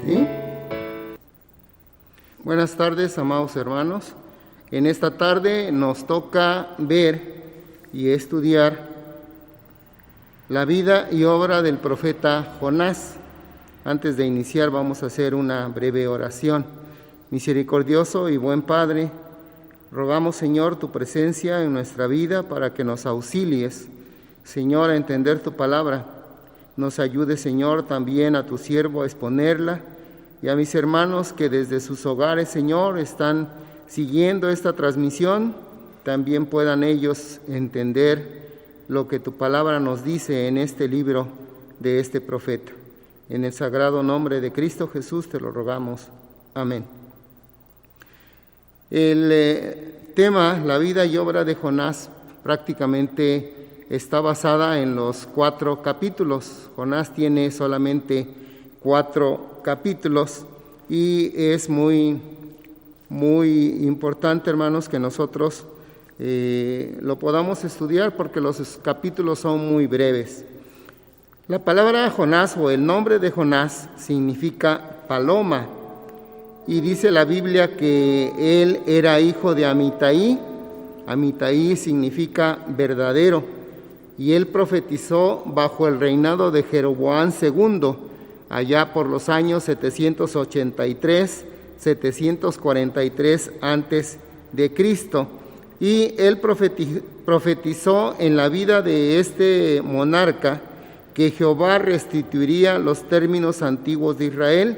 ¿Sí? Buenas tardes, amados hermanos. En esta tarde nos toca ver y estudiar la vida y obra del profeta Jonás. Antes de iniciar vamos a hacer una breve oración. Misericordioso y buen Padre, rogamos, Señor, tu presencia en nuestra vida para que nos auxilies, Señor, a entender tu palabra. Nos ayude, Señor, también a tu siervo a exponerla y a mis hermanos que desde sus hogares, Señor, están siguiendo esta transmisión, también puedan ellos entender lo que tu palabra nos dice en este libro de este profeta. En el sagrado nombre de Cristo Jesús te lo rogamos. Amén. El tema, la vida y obra de Jonás, prácticamente está basada en los 4 capítulos. Jonás tiene solamente 4 capítulos y es muy importante, hermanos, que nosotros lo podamos estudiar porque los capítulos son muy breves. La palabra Jonás o el nombre de Jonás significa paloma y dice la Biblia que él era hijo de Amitai. Amitai significa verdadero y él profetizó bajo el reinado de Jeroboam II allá por los años 783 antes de Cristo, y él profetizó en la vida de este monarca que Jehová restituiría los términos antiguos de Israel,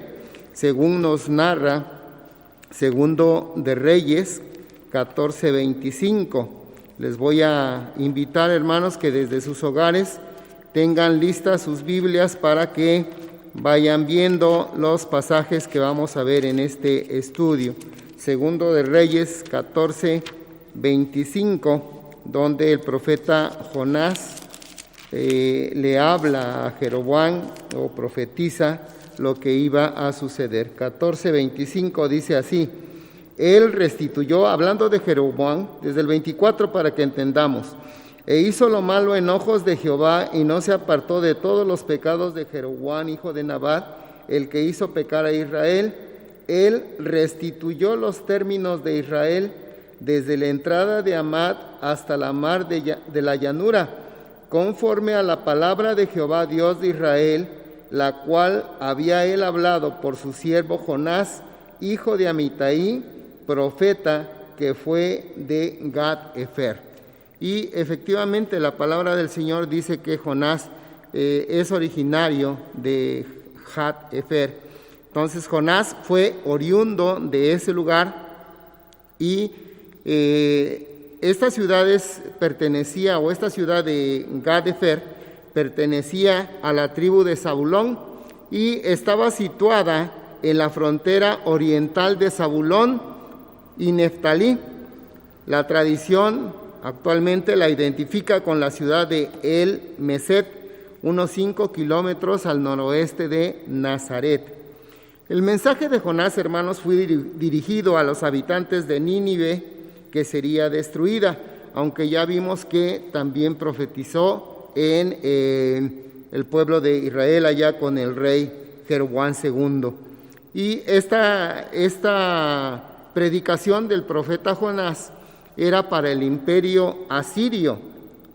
según nos narra Segundo de Reyes 14:25. Les voy a invitar, hermanos, que desde sus hogares tengan listas sus Biblias para que vayan viendo los pasajes que vamos a ver en este estudio. Segundo de Reyes 14:25, donde el profeta Jonás le habla a Jeroboam o profetiza lo que iba a suceder. 14:25 dice así: él restituyó, hablando de Jeroboam, desde el 24 para que entendamos, e hizo lo malo en ojos de Jehová y no se apartó de todos los pecados de Jeroboam, hijo de Nabat, el que hizo pecar a Israel. Él restituyó los términos de Israel desde la entrada de Amad hasta la mar de la llanura, conforme a la palabra de Jehová, Dios de Israel, la cual había él hablado por su siervo Jonás, hijo de Amitai, profeta, que fue de Gat-Efer. Y efectivamente la palabra del Señor dice que Jonás es originario de Gat-Efer. Entonces Jonás fue oriundo de ese lugar y esta ciudad de Gat-Efer pertenecía a la tribu de Zabulón y estaba situada en la frontera oriental de Zabulón y Neftalí. La tradición actualmente la identifica con la ciudad de El Meset, unos 5 kilómetros al noroeste de Nazaret. El mensaje de Jonás, hermanos, fue dirigido a los habitantes de Nínive, que sería destruida, aunque ya vimos que también profetizó en el pueblo de Israel allá con el rey Jeroboam II. Y esta predicación del profeta Jonás era para el imperio asirio.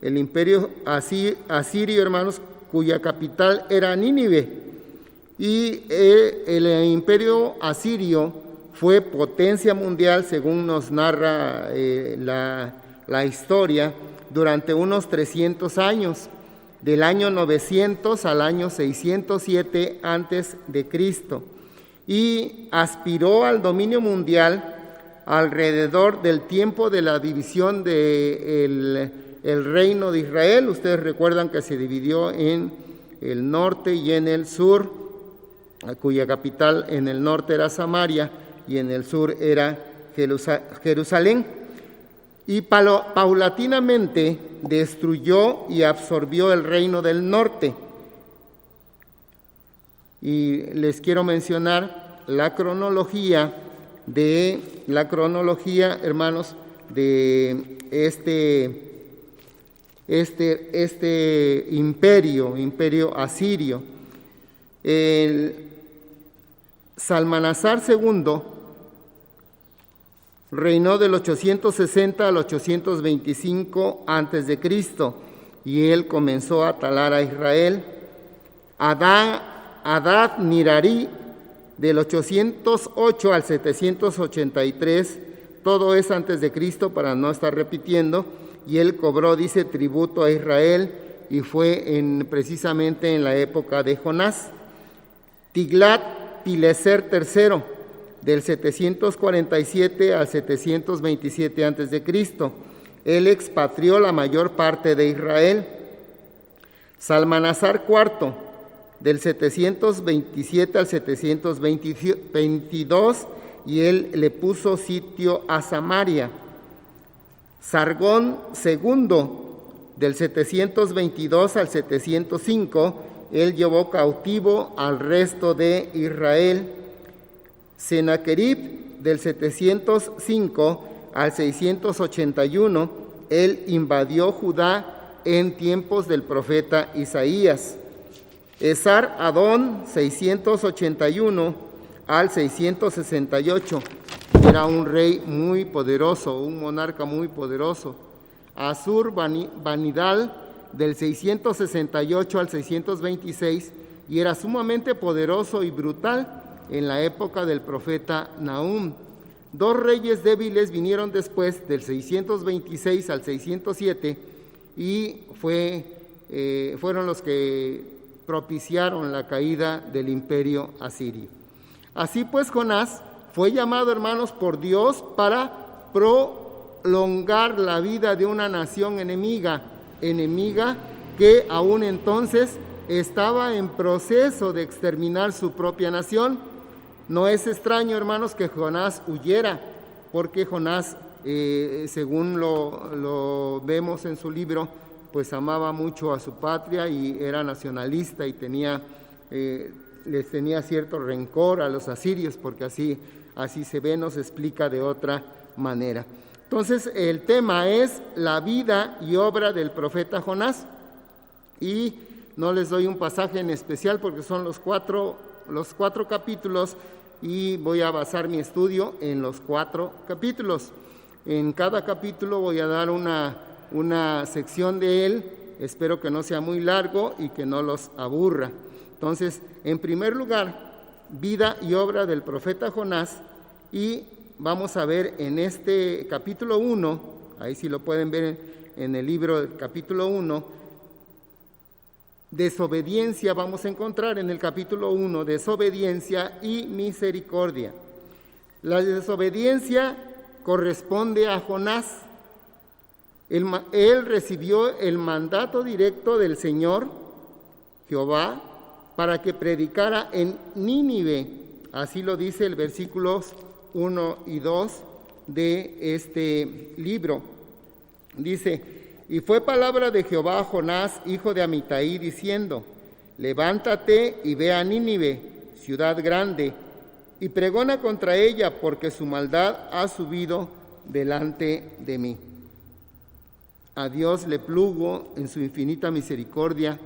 El imperio asirio, hermanos, cuya capital era Nínive. Y el imperio asirio fue potencia mundial, según nos narra la historia, durante unos 300 años, del año 900 al año 607 antes de Cristo, y aspiró al dominio mundial alrededor del tiempo de la división del reino de Israel. Ustedes recuerdan que se dividió en el norte y en el sur, cuya capital en el norte era Samaria y en el sur era Jerusalén. Y paulatinamente destruyó y absorbió el reino del norte. Y les quiero mencionar la cronología, hermanos, de este imperio asirio. Salmanasar II reinó del 860 al 825 a.C. y él comenzó a talar a Israel. Adad Nirari del 808 al 783, todo es antes de Cristo para no estar repitiendo, y él cobró, dice, tributo a Israel, y fue precisamente en la época de Jonás. Tiglat-Pileser III del 747 al 727 a.C. Él expatrió la mayor parte de Israel. Salmanasar IV, del 727 al 722, y él le puso sitio a Samaria. Sargón II, del 722 al 705, él llevó cautivo al resto de Israel. Sennacherib, del 705 al 681, él invadió Judá en tiempos del profeta Isaías. Esar Adón, 681 al 668, era un rey muy poderoso, un monarca muy poderoso. Asur Banidal, del 668 al 626, y era sumamente poderoso y brutal en la época del profeta Nahum. Dos reyes débiles vinieron después, del 626 al 607, y fueron los que propiciaron la caída del imperio asirio. Así pues, Jonás fue llamado, hermanos, por Dios para prolongar la vida de una nación enemiga que aún entonces estaba en proceso de exterminar su propia nación. No es extraño, hermanos, que Jonás huyera, porque Jonás, según lo vemos en su libro, pues amaba mucho a su patria y era nacionalista y les tenía cierto rencor a los asirios, porque así se ve, nos explica de otra manera. Entonces, el tema es la vida y obra del profeta Jonás, y no les doy un pasaje en especial porque son los cuatro capítulos, y voy a basar mi estudio en los 4 capítulos. En cada capítulo voy a dar una sección de él, espero que no sea muy largo y que no los aburra. Entonces, en primer lugar, vida y obra del profeta Jonás, y vamos a ver en este capítulo 1, ahí sí lo pueden ver en el libro del capítulo 1, desobediencia, vamos a encontrar en el capítulo 1, desobediencia y misericordia. La desobediencia corresponde a Jonás. Él recibió el mandato directo del Señor, Jehová, para que predicara en Nínive. Así lo dice el versículos 1 y 2 de este libro. Dice: y fue palabra de Jehová a Jonás, hijo de Amitai, diciendo: levántate y ve a Nínive, ciudad grande, y pregona contra ella, porque su maldad ha subido delante de mí. A Dios le plugo en su infinita misericordia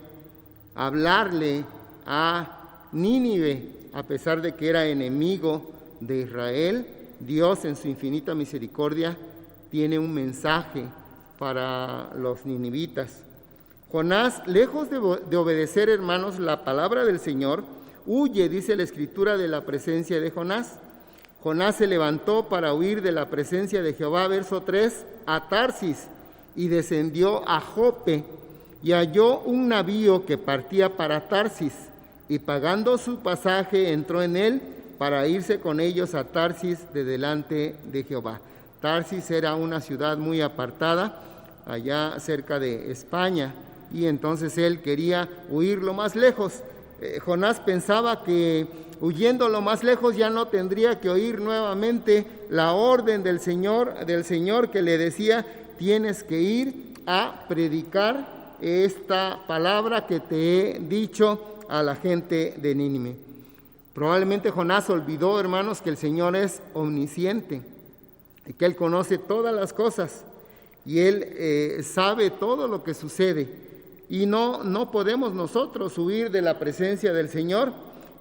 hablarle a Nínive, a pesar de que era enemigo de Israel. Dios en su infinita misericordia tiene un mensaje para los ninivitas. Jonás, lejos de obedecer, hermanos, la palabra del Señor, huye, dice la Escritura, de la presencia de Jonás. Jonás se levantó para huir de la presencia de Jehová, verso 3, a Tarsis, y descendió a Jope, y halló un navío que partía para Tarsis, y pagando su pasaje entró en él para irse con ellos a Tarsis de delante de Jehová. Tarsis era una ciudad muy apartada, allá cerca de España, y entonces él quería huir lo más lejos. Jonás pensaba que huyendo lo más lejos ya no tendría que oír nuevamente la orden del Señor que le decía: tienes que ir a predicar esta palabra que te he dicho a la gente de Nínive. Probablemente Jonás olvidó, hermanos, que el Señor es omnisciente y que Él conoce todas las cosas y Él sabe todo lo que sucede, y no podemos nosotros huir de la presencia del Señor.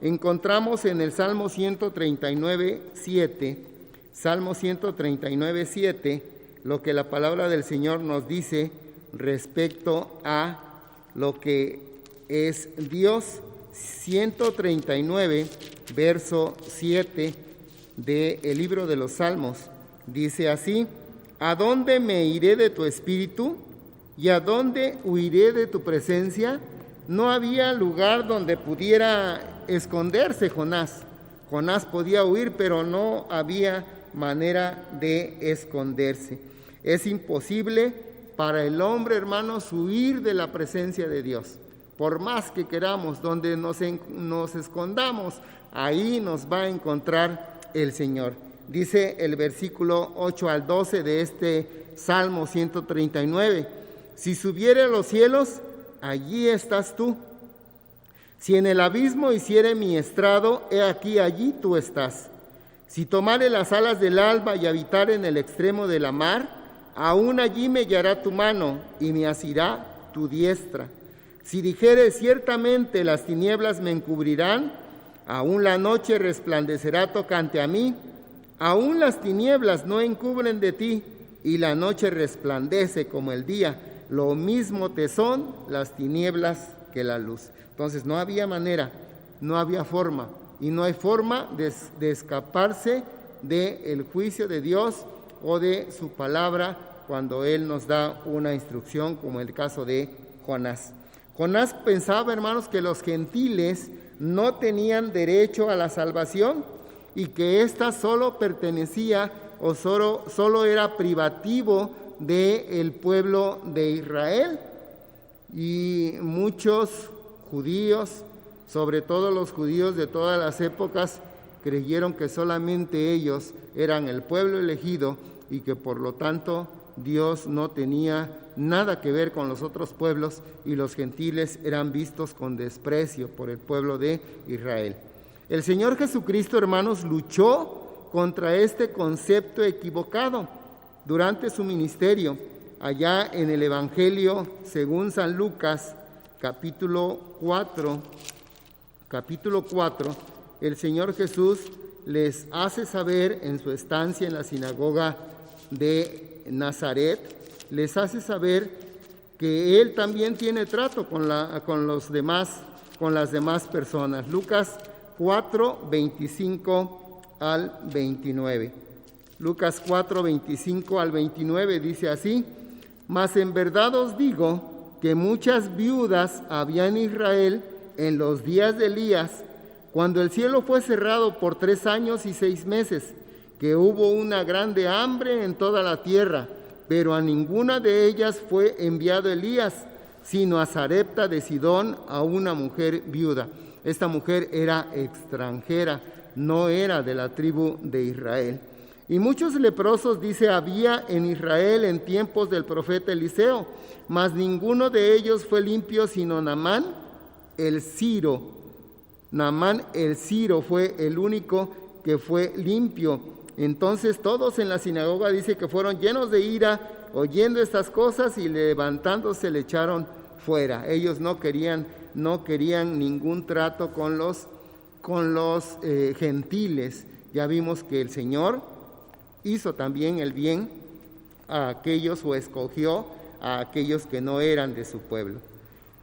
encontramos en el Salmo 139:7, Salmo 139:7, lo que la palabra del Señor nos dice respecto a lo que es Dios. 139, verso 7 del libro de los Salmos, dice así: ¿A dónde me iré de tu espíritu? ¿Y a dónde huiré de tu presencia? No había lugar donde pudiera esconderse Jonás. Jonás podía huir, pero no había manera de esconderse. Es imposible para el hombre, hermanos, huir de la presencia de Dios. Por más que queramos, donde nos escondamos, ahí nos va a encontrar el Señor. Dice el versículo 8 al 12 de este Salmo 139: si subiere a los cielos, allí estás tú. Si en el abismo hiciere mi estrado, he aquí allí tú estás. Si tomare las alas del alba y habitare en el extremo de la mar, aún allí me guiará tu mano y me asirá tu diestra. Si dijere ciertamente las tinieblas me encubrirán, aún la noche resplandecerá tocante a mí. Aún las tinieblas no encubren de ti, y la noche resplandece como el día. Lo mismo te son las tinieblas que la luz. Entonces no había manera, no había forma, y no hay forma de escaparse del juicio de Dios o de su palabra cuando Él nos da una instrucción, como el caso de Jonás. Jonás pensaba, hermanos, que los gentiles no tenían derecho a la salvación y que ésta solo pertenecía o solo era privativo del pueblo de Israel. Y muchos judíos, sobre todo los judíos de todas las épocas, creyeron que solamente ellos eran el pueblo elegido y que por lo tanto Dios no tenía nada que ver con los otros pueblos y los gentiles eran vistos con desprecio por el pueblo de Israel. El Señor Jesucristo, hermanos, luchó contra este concepto equivocado durante su ministerio. Allá en el Evangelio según San Lucas, capítulo 4, el Señor Jesús les hace saber en su estancia en la sinagoga de Nazaret, les hace saber que Él también tiene trato con las demás personas. Lucas 4, 25 al 29. Lucas 4, 25 al 29 dice así: mas en verdad os digo que muchas viudas había en Israel en los días de Elías, cuando el cielo fue cerrado por 3 años y 6 meses, que hubo una grande hambre en toda la tierra, pero a ninguna de ellas fue enviado Elías, sino a Sarepta de Sidón, a una mujer viuda. Esta mujer era extranjera, no era de la tribu de Israel. Y muchos leprosos, dice, había en Israel en tiempos del profeta Eliseo, mas ninguno de ellos fue limpio, sino Naamán el Siro. Naamán el Siro fue el único que fue limpio. Entonces todos en la sinagoga dice que fueron llenos de ira oyendo estas cosas y levantándose le echaron fuera. Ellos no querían ningún trato con los gentiles. Ya vimos que el Señor hizo también el bien a aquellos, o escogió a aquellos que no eran de su pueblo.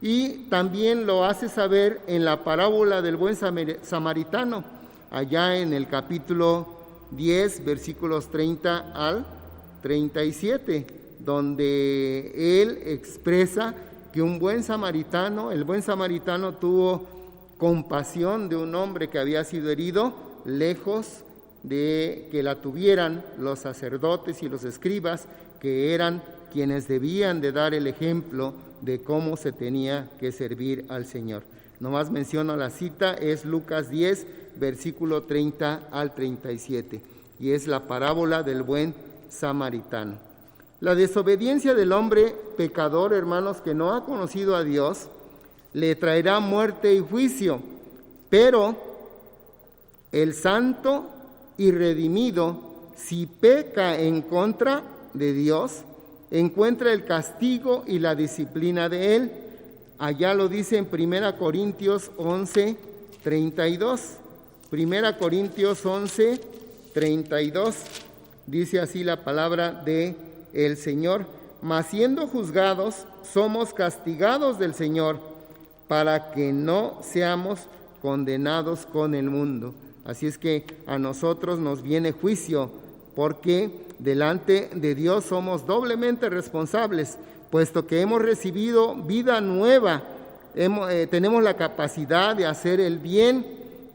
Y también lo hace saber en la parábola del buen samaritano, allá en el capítulo 10, versículos 30 al 37, donde Él expresa que el buen samaritano tuvo compasión de un hombre que había sido herido, lejos de que la tuvieran los sacerdotes y los escribas, que eran quienes debían de dar el ejemplo de cómo se tenía que servir al Señor. Nomás menciono la cita, es Lucas 10, versículo 30 al 37, y es la parábola del buen samaritano. La desobediencia del hombre pecador, hermanos, que no ha conocido a Dios, le traerá muerte y juicio, pero el santo y redimido, si peca en contra de Dios, encuentra el castigo y la disciplina de Él. Allá lo dice en 1 Corintios 11, 32. Primera Corintios 11, 32. Dice así la palabra de el Señor: mas siendo juzgados, somos castigados del Señor, para que no seamos condenados con el mundo. Así es que a nosotros nos viene juicio, porque delante de Dios somos doblemente responsables, puesto que hemos recibido vida nueva, tenemos la capacidad de hacer el bien,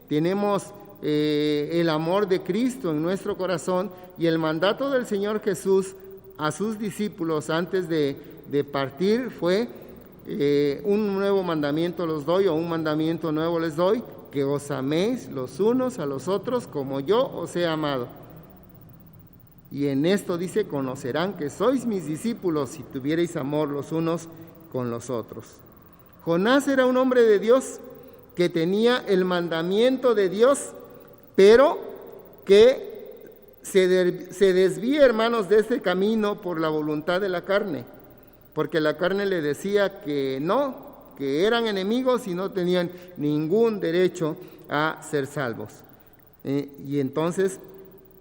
tenemos el amor de Cristo en nuestro corazón, y el mandato del Señor Jesús a sus discípulos antes de partir fue: un nuevo mandamiento los doy, o un mandamiento nuevo les doy, que os améis los unos a los otros como yo os he amado. Y en esto dice: conocerán que sois mis discípulos si tuviereis amor los unos con los otros. Jonás era un hombre de Dios que tenía el mandamiento de Dios, pero que se desvía, hermanos, de este camino por la voluntad de la carne, porque la carne le decía que no, que eran enemigos y no tenían ningún derecho a ser salvos. Y entonces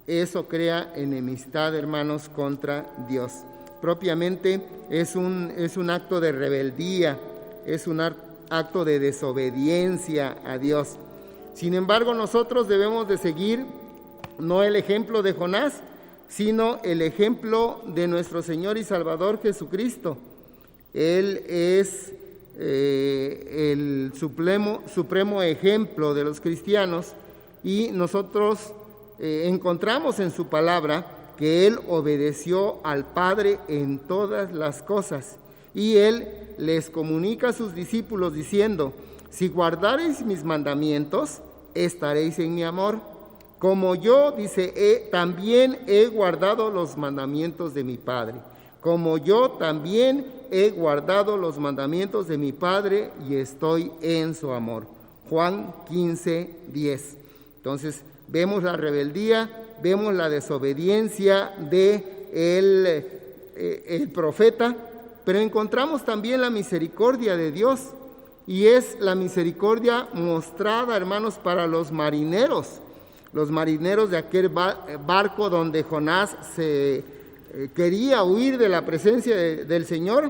eso crea enemistad, hermanos, contra Dios. Propiamente es un acto de rebeldía, es un acto de desobediencia a Dios. Sin embargo, nosotros debemos de seguir no el ejemplo de Jonás, sino el ejemplo de nuestro Señor y Salvador Jesucristo. Él es el supremo ejemplo de los cristianos, y nosotros encontramos en su palabra que Él obedeció al Padre en todas las cosas, y Él les comunica a sus discípulos diciendo: si guardareis mis mandamientos, estaréis en mi amor, como yo, dice, también he guardado los mandamientos de mi Padre, como yo también he guardado los mandamientos de mi Padre y estoy en su amor. Juan 15, 10. Entonces vemos la rebeldía, vemos la desobediencia de el profeta, pero encontramos también la misericordia de Dios, y es la misericordia mostrada, hermanos, para los marineros de aquel barco donde Jonás se quería huir de la presencia del Señor.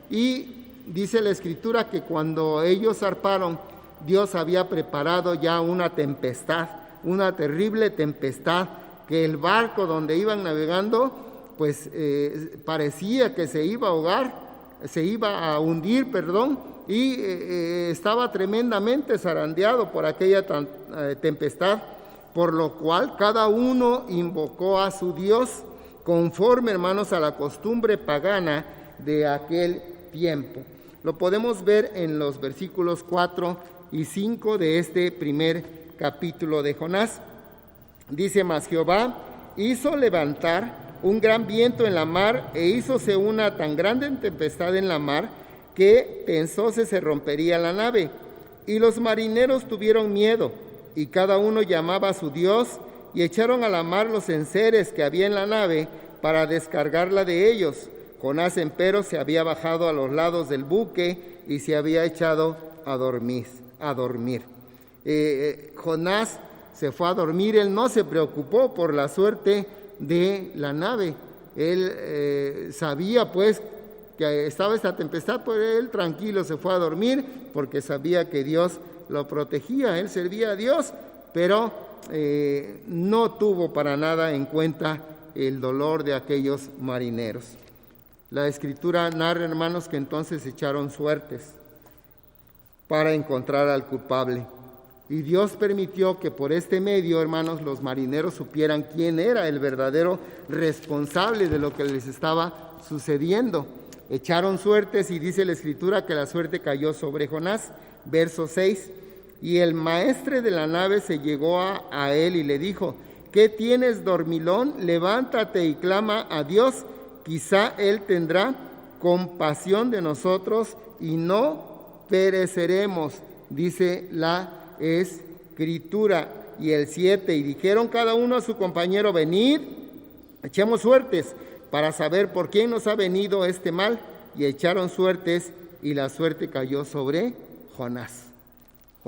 Y dice la Escritura que cuando ellos zarparon, Dios había preparado ya una tempestad, una terrible tempestad, que el barco donde iban navegando, pues parecía que se iba a ahogar, se iba a hundir, y estaba tremendamente zarandeado por aquella tempestad, por lo cual cada uno invocó a su Dios, conforme, hermanos, a la costumbre pagana de aquel tiempo. Lo podemos ver en los versículos 4 y 5 de este primer capítulo de Jonás. Dice: mas Jehová hizo levantar un gran viento en la mar, e hízose una tan grande tempestad en la mar, que pensóse se rompería la nave. Y los marineros tuvieron miedo, y cada uno llamaba a su Dios, y echaron a la mar los enseres que había en la nave para descargarla de ellos. Jonás, empero, se había bajado a los lados del buque y se había echado a dormir. Jonás se fue a dormir, él no se preocupó por la suerte de la nave. Él sabía pues que estaba esta tempestad, pues él tranquilo se fue a dormir, porque sabía que Dios lo protegía, él servía a Dios, pero no tuvo para nada en cuenta el dolor de aquellos marineros. La Escritura narra, hermanos, que entonces echaron suertes para encontrar al culpable, y Dios permitió que por este medio, hermanos, los marineros supieran quién era el verdadero responsable de lo que les estaba sucediendo. Echaron suertes, y dice la Escritura que la suerte cayó sobre Jonás. Verso 6: y el maestre de la nave se llegó a él y le dijo: ¿qué tienes, dormilón? Levántate y clama a Dios, quizá Él tendrá compasión de nosotros y no pereceremos, dice la Escritura. Y el 7: y dijeron cada uno a su compañero: venid, echemos suertes para saber por quién nos ha venido este mal. Y echaron suertes, y la suerte cayó sobre Jonás.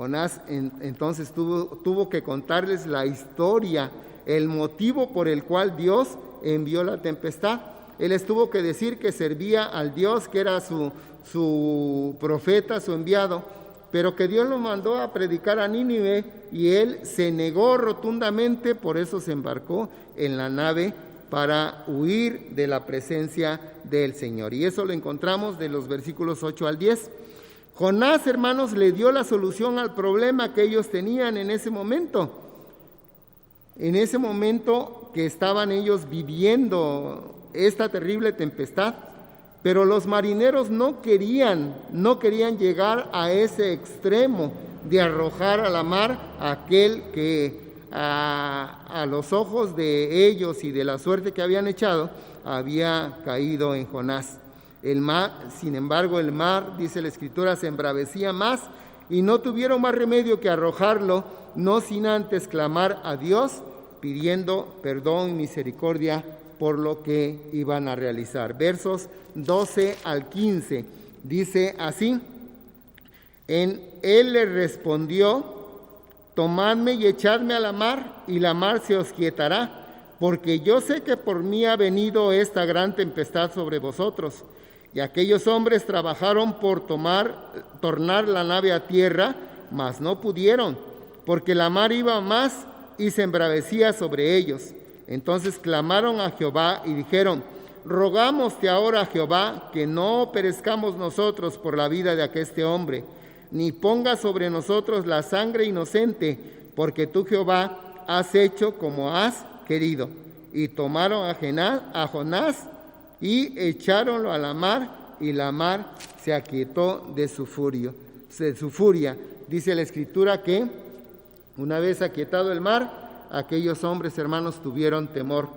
Jonás entonces tuvo que contarles la historia, el motivo por el cual Dios envió la tempestad. Él les tuvo que decir que servía al Dios que era su profeta, su enviado, pero que Dios lo mandó a predicar a Nínive y él se negó rotundamente, por eso se embarcó en la nave para huir de la presencia del Señor. Y eso lo encontramos de los versículos 8 al 10. Jonás, hermanos, le dio la solución al problema que ellos tenían en ese momento. En ese momento que estaban ellos viviendo esta terrible tempestad, pero los marineros no querían llegar a ese extremo de arrojar a la mar a aquel que a los ojos de ellos y de la suerte que habían echado, había caído en Jonás. El mar, sin embargo, el mar, dice la Escritura, se embravecía más y no tuvieron más remedio que arrojarlo, no sin antes clamar a Dios, pidiendo perdón y misericordia por lo que iban a realizar. Versos 12 al 15, dice así: Él le respondió: tomadme y echadme a la mar, y la mar se os quietará, porque yo sé que por mí ha venido esta gran tempestad sobre vosotros. Y aquellos hombres trabajaron por tornar la nave a tierra, mas no pudieron, porque la mar iba más y se embravecía sobre ellos. Entonces clamaron a Jehová y dijeron: rogámoste ahora, Jehová, que no perezcamos nosotros por la vida de aqueste hombre, ni ponga sobre nosotros la sangre inocente, porque tú, Jehová, has hecho como has querido. Y tomaron a Jonás y echáronlo a la mar, y la mar se aquietó de su furia. Dice la Escritura que una vez aquietado el mar, aquellos hombres, hermanos, tuvieron temor,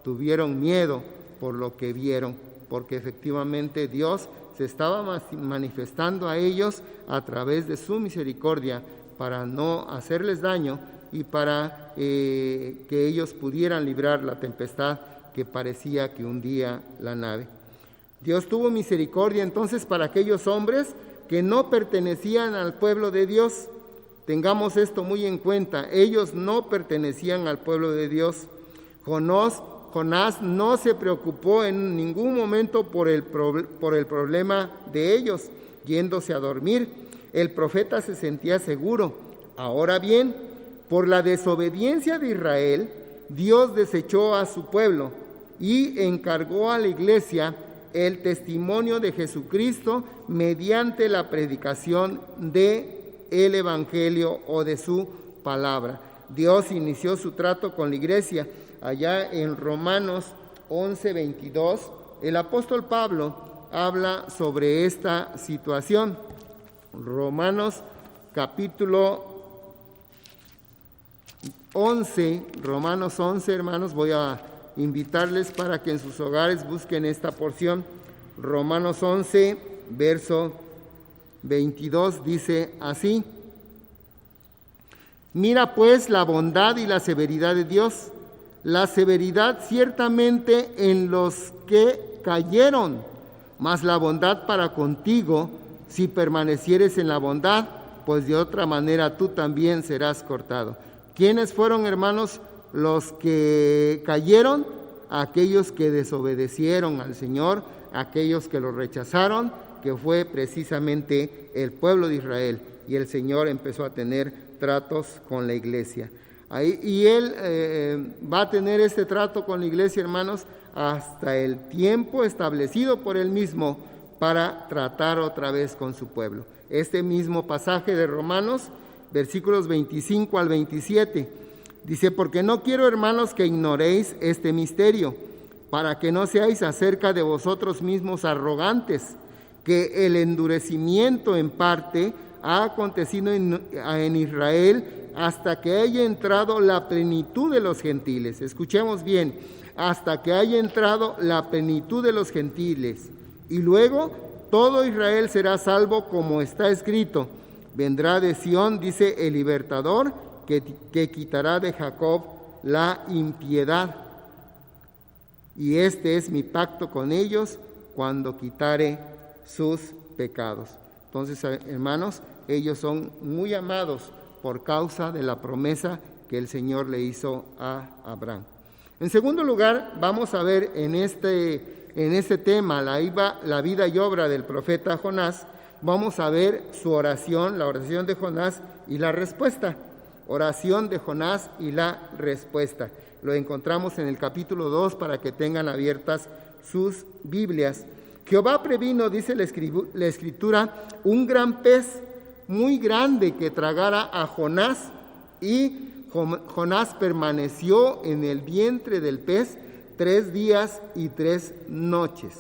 tuvieron miedo por lo que vieron, porque efectivamente Dios se estaba manifestando a ellos a través de su misericordia para no hacerles daño y para que ellos pudieran librar la tempestad que parecía que hundía la nave. Dios tuvo misericordia entonces para aquellos hombres que no pertenecían al pueblo de Dios. Tengamos esto muy en cuenta, ellos no pertenecían al pueblo de Dios. Jonás no se preocupó en ningún momento por el problema de ellos, yéndose a dormir. El profeta se sentía seguro. Ahora bien, por la desobediencia de Israel, Dios desechó a su pueblo y encargó a la iglesia el testimonio de Jesucristo mediante la predicación del evangelio o de su palabra. Dios inició su trato con la iglesia. Allá en Romanos 11:22, el apóstol Pablo habla sobre esta situación. Romanos capítulo 11, Romanos 11, hermanos, voy a invitarles para que en sus hogares busquen esta porción. Romanos 11, verso 22, dice así: mira pues la bondad y la severidad de Dios, la severidad ciertamente en los que cayeron, mas la bondad para contigo, si permanecieres en la bondad, pues de otra manera tú también serás cortado. ¿Quiénes fueron, hermanos, los que cayeron? Aquellos que desobedecieron al Señor, aquellos que lo rechazaron, que fue precisamente el pueblo de Israel. Y el Señor empezó a tener tratos con la iglesia. Y Él va a tener este trato con la iglesia, hermanos, hasta el tiempo establecido por Él mismo para tratar otra vez con su pueblo. Este mismo pasaje de Romanos, versículos 25 al 27, dice: porque no quiero, hermanos, que ignoréis este misterio, para que no seáis acerca de vosotros mismos arrogantes, que el endurecimiento en parte ha acontecido en Israel hasta que haya entrado la plenitud de los gentiles. Escuchemos bien: hasta que haya entrado la plenitud de los gentiles. Y luego todo Israel será salvo, como está escrito: vendrá de Sión, dice el libertador, que quitará de Jacob la impiedad. Y este es mi pacto con ellos cuando quitare sus pecados. Entonces, hermanos, ellos son muy amados por causa de la promesa que el Señor le hizo a Abraham. En segundo lugar, vamos a ver en este tema, la vida y obra del profeta Jonás, vamos a ver su oración, la oración de Jonás y la respuesta. Oración de Jonás y la respuesta. Lo encontramos en el capítulo 2 para que tengan abiertas sus Biblias. Jehová previno, dice la Escritura, un gran pez muy grande que tragara a Jonás, y Jonás permaneció en el vientre del pez 3 días y 3 noches.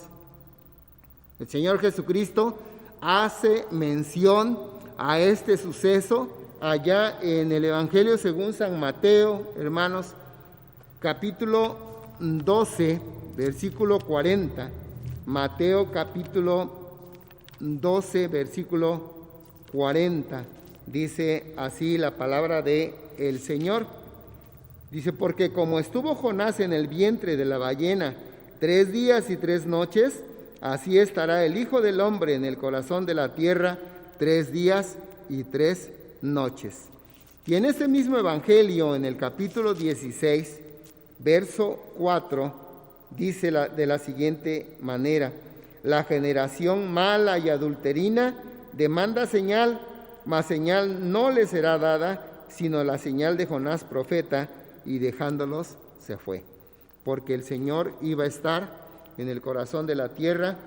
El Señor Jesucristo hace mención a este suceso allá en el Evangelio según San Mateo, hermanos, capítulo 12, versículo 40. Mateo capítulo 12, versículo 40. Dice así la palabra de el Señor. Dice, porque como estuvo Jonás en el vientre de la ballena 3 días y 3 noches, así estará el Hijo del Hombre en el corazón de la tierra 3 días y 3 noches. Y en este mismo Evangelio, en el capítulo 16, verso 4, dice de la siguiente manera: la generación mala y adulterina demanda señal, mas señal no le será dada, sino la señal de Jonás profeta, y dejándolos se fue. Porque el Señor iba a estar en el corazón de la tierra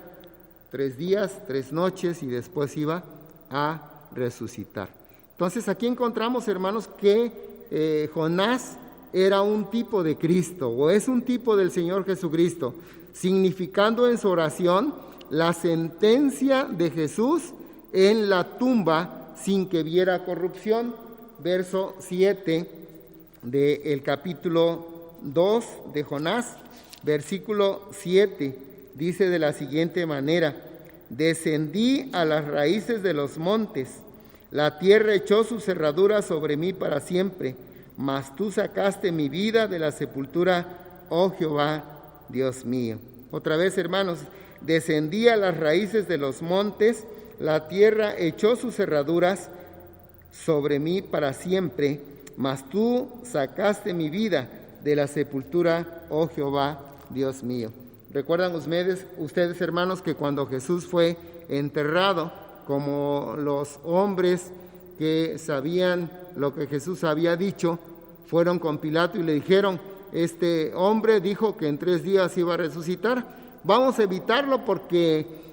3 días, 3 noches, y después iba a resucitar. Entonces aquí encontramos, hermanos, que Jonás era un tipo de Cristo, o es un tipo del Señor Jesucristo, significando en su oración la sentencia de Jesús en la tumba sin que viera corrupción. Verso 7 del capítulo 2 de Jonás, versículo 7, dice de la siguiente manera: descendí a las raíces de los montes, la tierra echó su cerradura sobre mí para siempre, mas tú sacaste mi vida de la sepultura, oh Jehová, Dios mío. Otra vez, hermanos, descendí a las raíces de los montes, la tierra echó sus cerraduras sobre mí para siempre, mas tú sacaste mi vida de la sepultura, oh Jehová, Dios mío. ¿Recuerdan ustedes, hermanos, que cuando Jesús fue enterrado, como los hombres que sabían lo que Jesús había dicho, fueron con Pilato y le dijeron: este hombre dijo que en 3 días iba a resucitar, vamos a evitarlo porque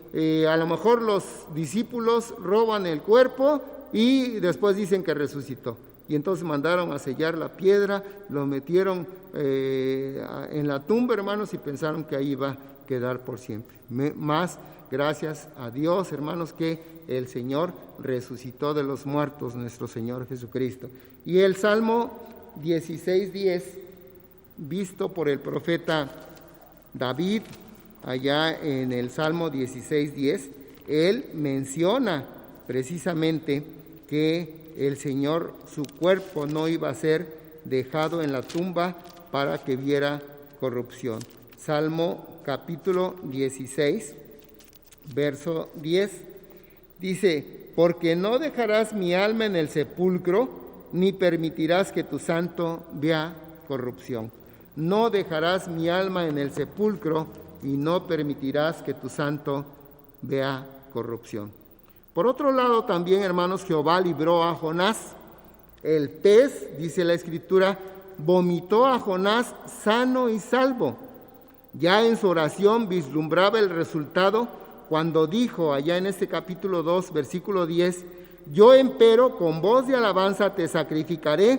a lo mejor los discípulos roban el cuerpo y después dicen que resucitó. Y entonces mandaron a sellar la piedra, lo metieron en la tumba, hermanos, y pensaron que ahí iba a quedar por siempre. Más gracias a Dios, hermanos, que el Señor resucitó de los muertos, nuestro Señor Jesucristo. Y el Salmo 16:10, visto por el profeta David, allá en el Salmo 16:10, él menciona precisamente que el Señor, su cuerpo no iba a ser dejado en la tumba para que viera corrupción. Salmo capítulo 16, verso 10, dice: porque no dejarás mi alma en el sepulcro, ni permitirás que tu santo vea corrupción. No dejarás mi alma en el sepulcro y no permitirás que tu santo vea corrupción. Por otro lado, también, hermanos, Jehová libró a Jonás. El pez, dice la Escritura, vomitó a Jonás sano y salvo. Ya en su oración vislumbraba el resultado cuando dijo, allá en este capítulo 2, versículo 10, yo empero con voz de alabanza te sacrificaré,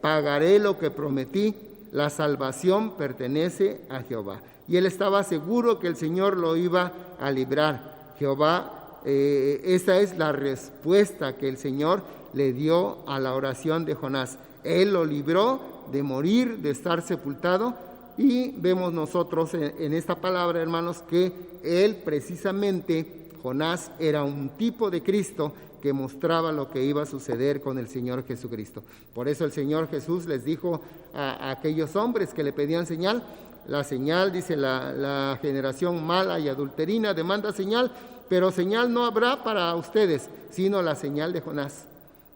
pagaré lo que prometí, la salvación pertenece a Jehová. Y él estaba seguro que el Señor lo iba a librar. Jehová, esa es la respuesta que el Señor le dio a la oración de Jonás. Él lo libró de morir, de estar sepultado, y vemos nosotros en esta palabra, hermanos, que él precisamente, Jonás, era un tipo de Cristo que mostraba lo que iba a suceder con el Señor Jesucristo. Por eso el Señor Jesús les dijo a aquellos hombres que le pedían señal, la señal, dice, la generación mala y adulterina demanda señal, pero señal no habrá para ustedes, sino la señal de Jonás.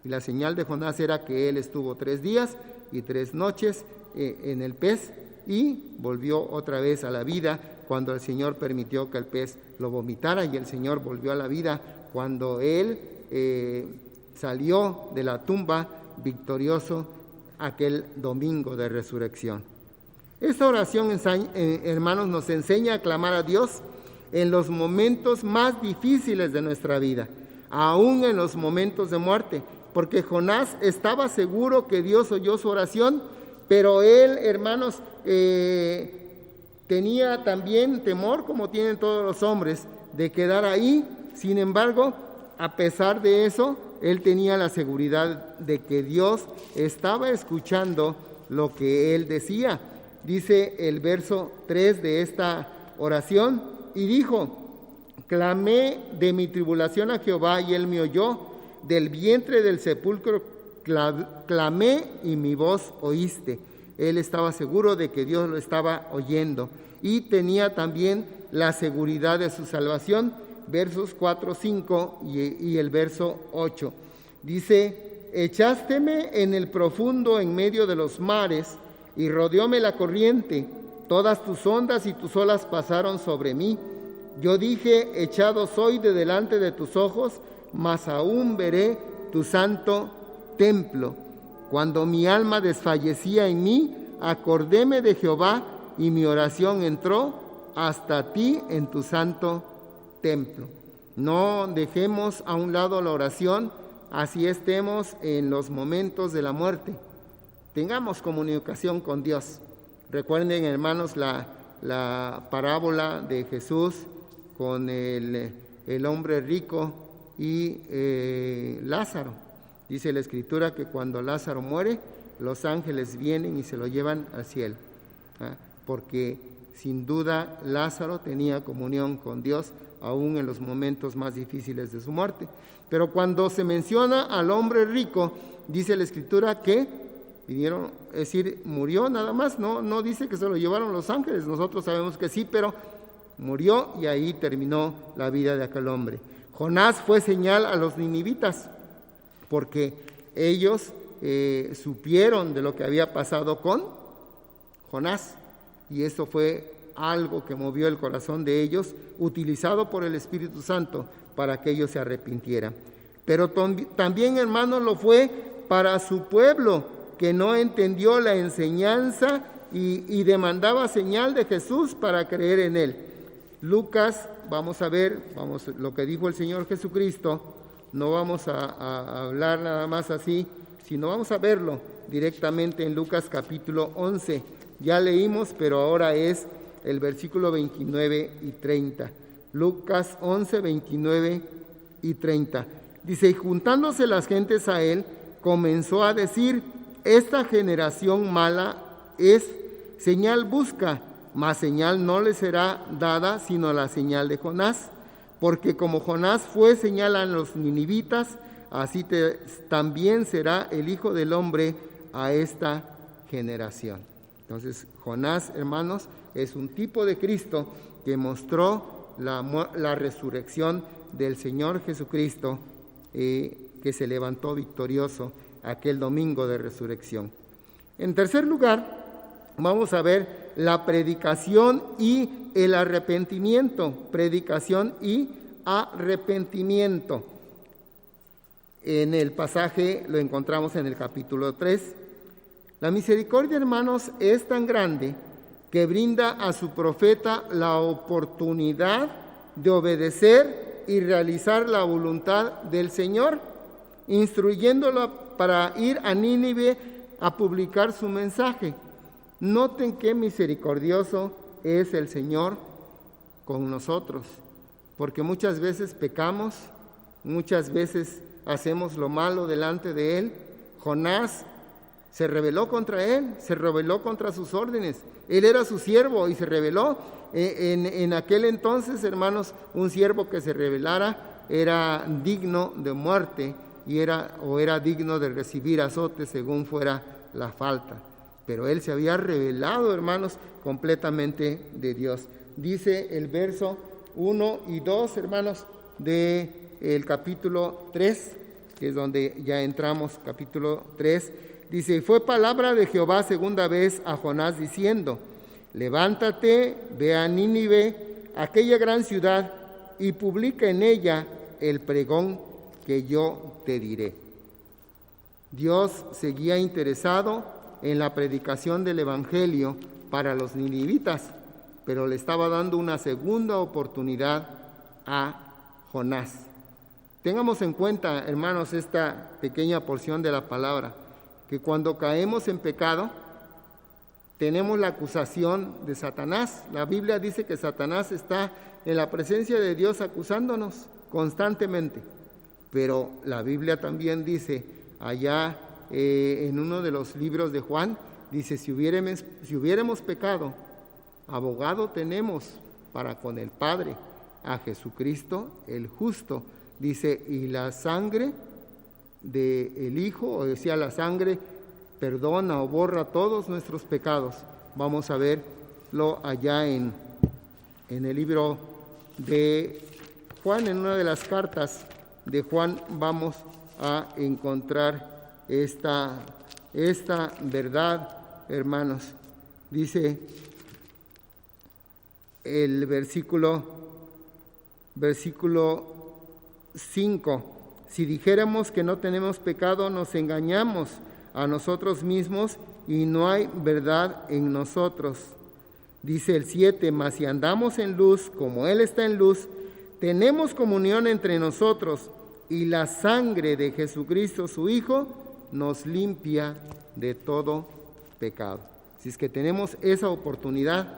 Y la señal de Jonás era que él estuvo 3 días y 3 noches en el pez y volvió otra vez a la vida cuando el Señor permitió que el pez lo vomitara, y el Señor volvió a la vida cuando él salió de la tumba victorioso aquel domingo de resurrección. Esta oración, hermanos, nos enseña a clamar a Dios en los momentos más difíciles de nuestra vida, aún en los momentos de muerte, porque Jonás estaba seguro que Dios oyó su oración, pero él, hermanos, tenía también temor, como tienen todos los hombres, de quedar ahí. Sin embargo, a pesar de eso, él tenía la seguridad de que Dios estaba escuchando lo que él decía. Dice el verso 3 de esta oración, y dijo: clamé de mi tribulación a Jehová, y él me oyó. Del vientre del sepulcro clamé, y mi voz oíste. Él estaba seguro de que Dios lo estaba oyendo, y tenía también la seguridad de su salvación. Versos 4, 5 y el verso 8. Dice: echásteme en el profundo en medio de los mares, y rodeóme la corriente. Todas tus ondas y tus olas pasaron sobre mí. Yo dije: echado soy de delante de tus ojos, mas aún veré tu santo templo. Cuando mi alma desfallecía en mí, acordéme de Jehová, y mi oración entró hasta ti en tu santo templo. No dejemos a un lado la oración, así estemos en los momentos de la muerte. Tengamos comunicación con Dios. Recuerden, hermanos, la parábola de Jesús con el hombre rico y Lázaro. Dice la Escritura que cuando Lázaro muere, los ángeles vienen y se lo llevan al cielo, porque sin duda Lázaro tenía comunión con Dios aún en los momentos más difíciles de su muerte. Pero cuando se menciona al hombre rico, dice la Escritura que vinieron, es decir, murió nada más, no dice que se lo llevaron los ángeles. Nosotros sabemos que sí, pero murió, y ahí terminó la vida de aquel hombre. Jonás fue señal a los ninivitas, porque ellos supieron de lo que había pasado con Jonás, y esto fue algo que movió el corazón de ellos, utilizado por el Espíritu Santo para que ellos se arrepintieran. Pero también, hermanos, lo fue para su pueblo, que no entendió la enseñanza y demandaba señal de Jesús para creer en él. Lucas, vamos a ver lo que dijo el Señor Jesucristo. No vamos a hablar nada más así, sino vamos a verlo directamente en Lucas capítulo 11. Ya leímos, pero ahora es el versículo 29 y 30. Lucas 11, 29 y 30. Dice: y juntándose las gentes a él, comenzó a decir: esta generación mala es señal busca, mas señal no le será dada sino la señal de Jonás. Porque como Jonás fue señal a los ninivitas, así también será el Hijo del Hombre a esta generación. Entonces, Jonás, hermanos, es un tipo de Cristo que mostró la resurrección del Señor Jesucristo, que se levantó victorioso aquel domingo de resurrección. En tercer lugar, vamos a ver la predicación y el arrepentimiento. Predicación y arrepentimiento. En el pasaje lo encontramos en el capítulo 3. La misericordia, hermanos, es tan grande que brinda a su profeta la oportunidad de obedecer y realizar la voluntad del Señor, instruyéndolo para ir a Nínive a publicar su mensaje. Noten qué misericordioso es el Señor con nosotros, porque muchas veces pecamos, muchas veces hacemos lo malo delante de Él. Jonás se rebeló contra Él, se rebeló contra sus órdenes. Él era su siervo y se rebeló. En aquel entonces, hermanos, un siervo que se rebelara era digno de muerte, y era digno de recibir azote según fuera la falta. Pero él se había rebelado, hermanos, completamente de Dios. Dice el verso 1 y 2, hermanos: del capítulo 3, que es donde ya entramos, capítulo 3, dice: y fue palabra de Jehová segunda vez a Jonás diciendo: levántate, ve a Nínive, aquella gran ciudad, y publica en ella el pregón que yo te diré. Dios seguía interesado en la predicación del evangelio para los ninivitas, pero le estaba dando una segunda oportunidad a Jonás. Tengamos en cuenta, hermanos, esta pequeña porción de la palabra, que cuando caemos en pecado, tenemos la acusación de Satanás. La Biblia dice que Satanás está en la presencia de Dios acusándonos constantemente, pero la Biblia también dice, allá en uno de los libros de Juan, dice: si hubiéramos pecado, abogado tenemos para con el Padre, a Jesucristo el justo. Dice: y la sangre del Hijo, o decía, la sangre perdona o borra todos nuestros pecados. Vamos a verlo allá en el libro de Juan, en una de las cartas de Juan, vamos a encontrar esta verdad, hermanos. Dice el versículo 5: si dijéramos que no tenemos pecado, nos engañamos a nosotros mismos y no hay verdad en nosotros. Dice el 7: mas si andamos en luz, como Él está en luz, tenemos comunión entre nosotros, y la sangre de Jesucristo, su Hijo, nos limpia de todo pecado. Si es que tenemos esa oportunidad,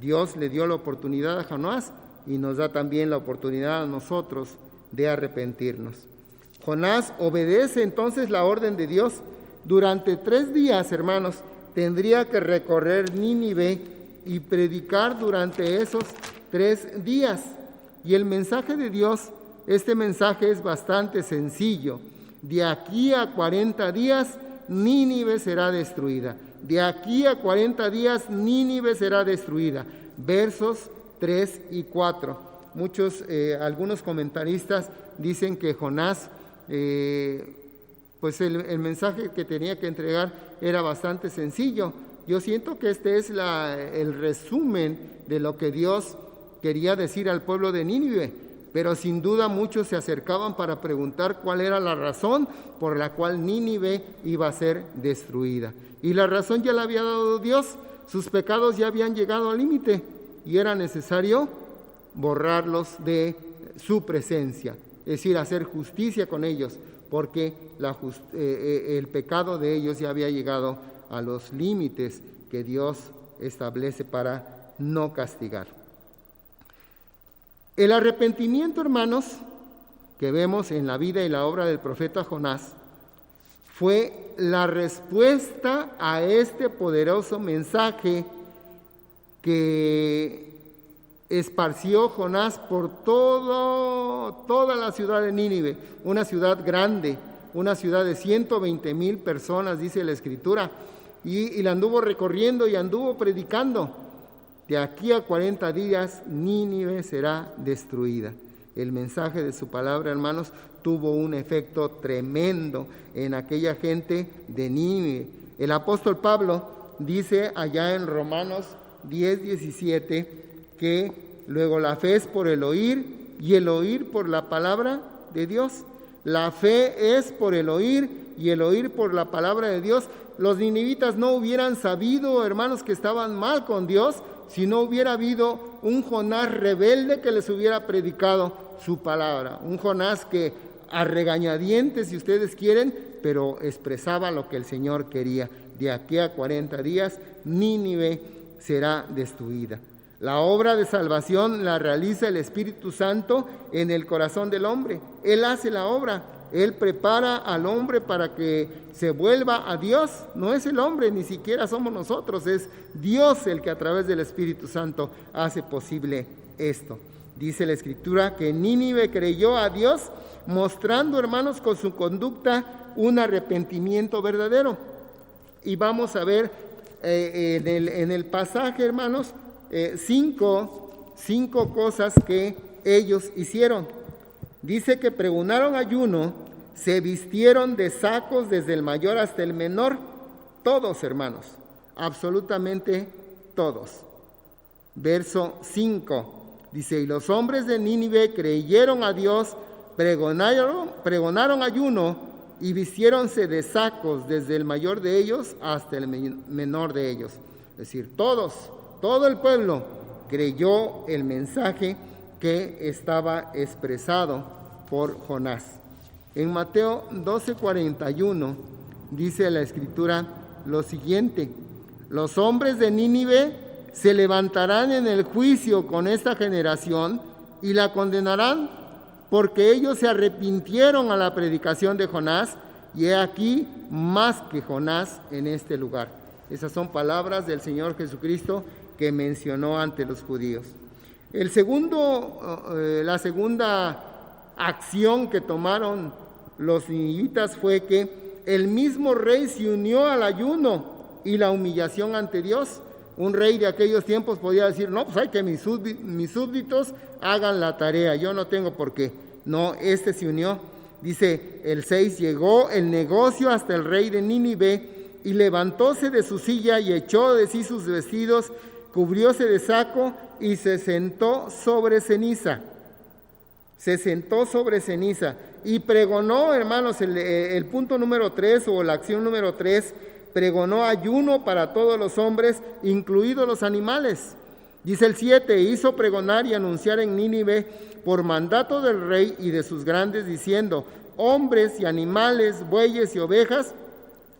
Dios le dio la oportunidad a Jonás y nos da también la oportunidad a nosotros de arrepentirnos. Jonás obedece entonces la orden de Dios. Durante 3 días, hermanos, tendría que recorrer Nínive y predicar durante esos 3 días. Y el mensaje de Dios, este mensaje es bastante sencillo. De aquí a 40 días, Nínive será destruida. De aquí a 40 días, Nínive será destruida. Versos 3 y 4. Algunos comentaristas dicen que Jonás, pues el mensaje que tenía que entregar era bastante sencillo. Yo siento que este es el resumen de lo que Dios quería decir al pueblo de Nínive, pero sin duda muchos se acercaban para preguntar cuál era la razón por la cual Nínive iba a ser destruida. Y la razón ya la había dado Dios. Sus pecados ya habían llegado al límite y era necesario borrarlos de su presencia, es decir, hacer justicia con ellos, porque el pecado de ellos ya había llegado a los límites que Dios establece para no castigar. El arrepentimiento, hermanos, que vemos en la vida y la obra del profeta Jonás, fue la respuesta a este poderoso mensaje que esparció Jonás por toda la ciudad de Nínive, una ciudad grande, una ciudad de 120,000 personas, dice la Escritura, y la anduvo recorriendo y anduvo predicando. De aquí a 40 días, Nínive será destruida. El mensaje de su palabra, hermanos, tuvo un efecto tremendo en aquella gente de Nínive. El apóstol Pablo dice allá en Romanos 10:17 que luego la fe es por el oír y el oír por la palabra de Dios. La fe es por el oír y el oír por la palabra de Dios. Los ninivitas no hubieran sabido, hermanos, que estaban mal con Dios si no hubiera habido un Jonás rebelde que les hubiera predicado su palabra. Un Jonás que a regañadientes, si ustedes quieren, pero expresaba lo que el Señor quería. De aquí a 40 días, Nínive será destruida. La obra de salvación la realiza el Espíritu Santo en el corazón del hombre. Él hace la obra. Él prepara al hombre para que se vuelva a Dios. No es el hombre, ni siquiera somos nosotros. Es Dios el que a través del Espíritu Santo hace posible esto. Dice la Escritura que Nínive creyó a Dios, mostrando, hermanos, con su conducta un arrepentimiento verdadero. Y vamos a ver en el pasaje, hermanos, cinco cosas que ellos hicieron. Dice que pregonaron ayuno, se vistieron de sacos desde el mayor hasta el menor, todos, hermanos, absolutamente todos. Verso 5, dice, y los hombres de Nínive creyeron a Dios, pregonaron ayuno y vistiéronse de sacos desde el mayor de ellos hasta el menor de ellos. Es decir, todo el pueblo creyó el mensaje que estaba expresado por Jonás. En Mateo 12:41 dice la Escritura lo siguiente: los hombres de Nínive se levantarán en el juicio con esta generación y la condenarán, porque ellos se arrepintieron a la predicación de Jonás, y he aquí más que Jonás en este lugar. Esas son palabras del Señor Jesucristo que mencionó ante los judíos. La segunda acción que tomaron los ninivitas fue que el mismo rey se unió al ayuno y la humillación ante Dios. Un rey de aquellos tiempos podía decir, no, pues hay que mis súbditos hagan la tarea, yo no tengo por qué. No, este se unió. Dice el 6, llegó el negocio hasta el rey de Nínive y levantóse de su silla y echó de sí sus vestidos, cubrióse de saco y se sentó sobre ceniza. Y pregonó, hermanos, el punto número 3 o la acción número 3, pregonó ayuno para todos los hombres, incluidos los animales. Dice el 7, hizo pregonar y anunciar en Nínive por mandato del rey y de sus grandes, diciendo, hombres y animales, bueyes y ovejas,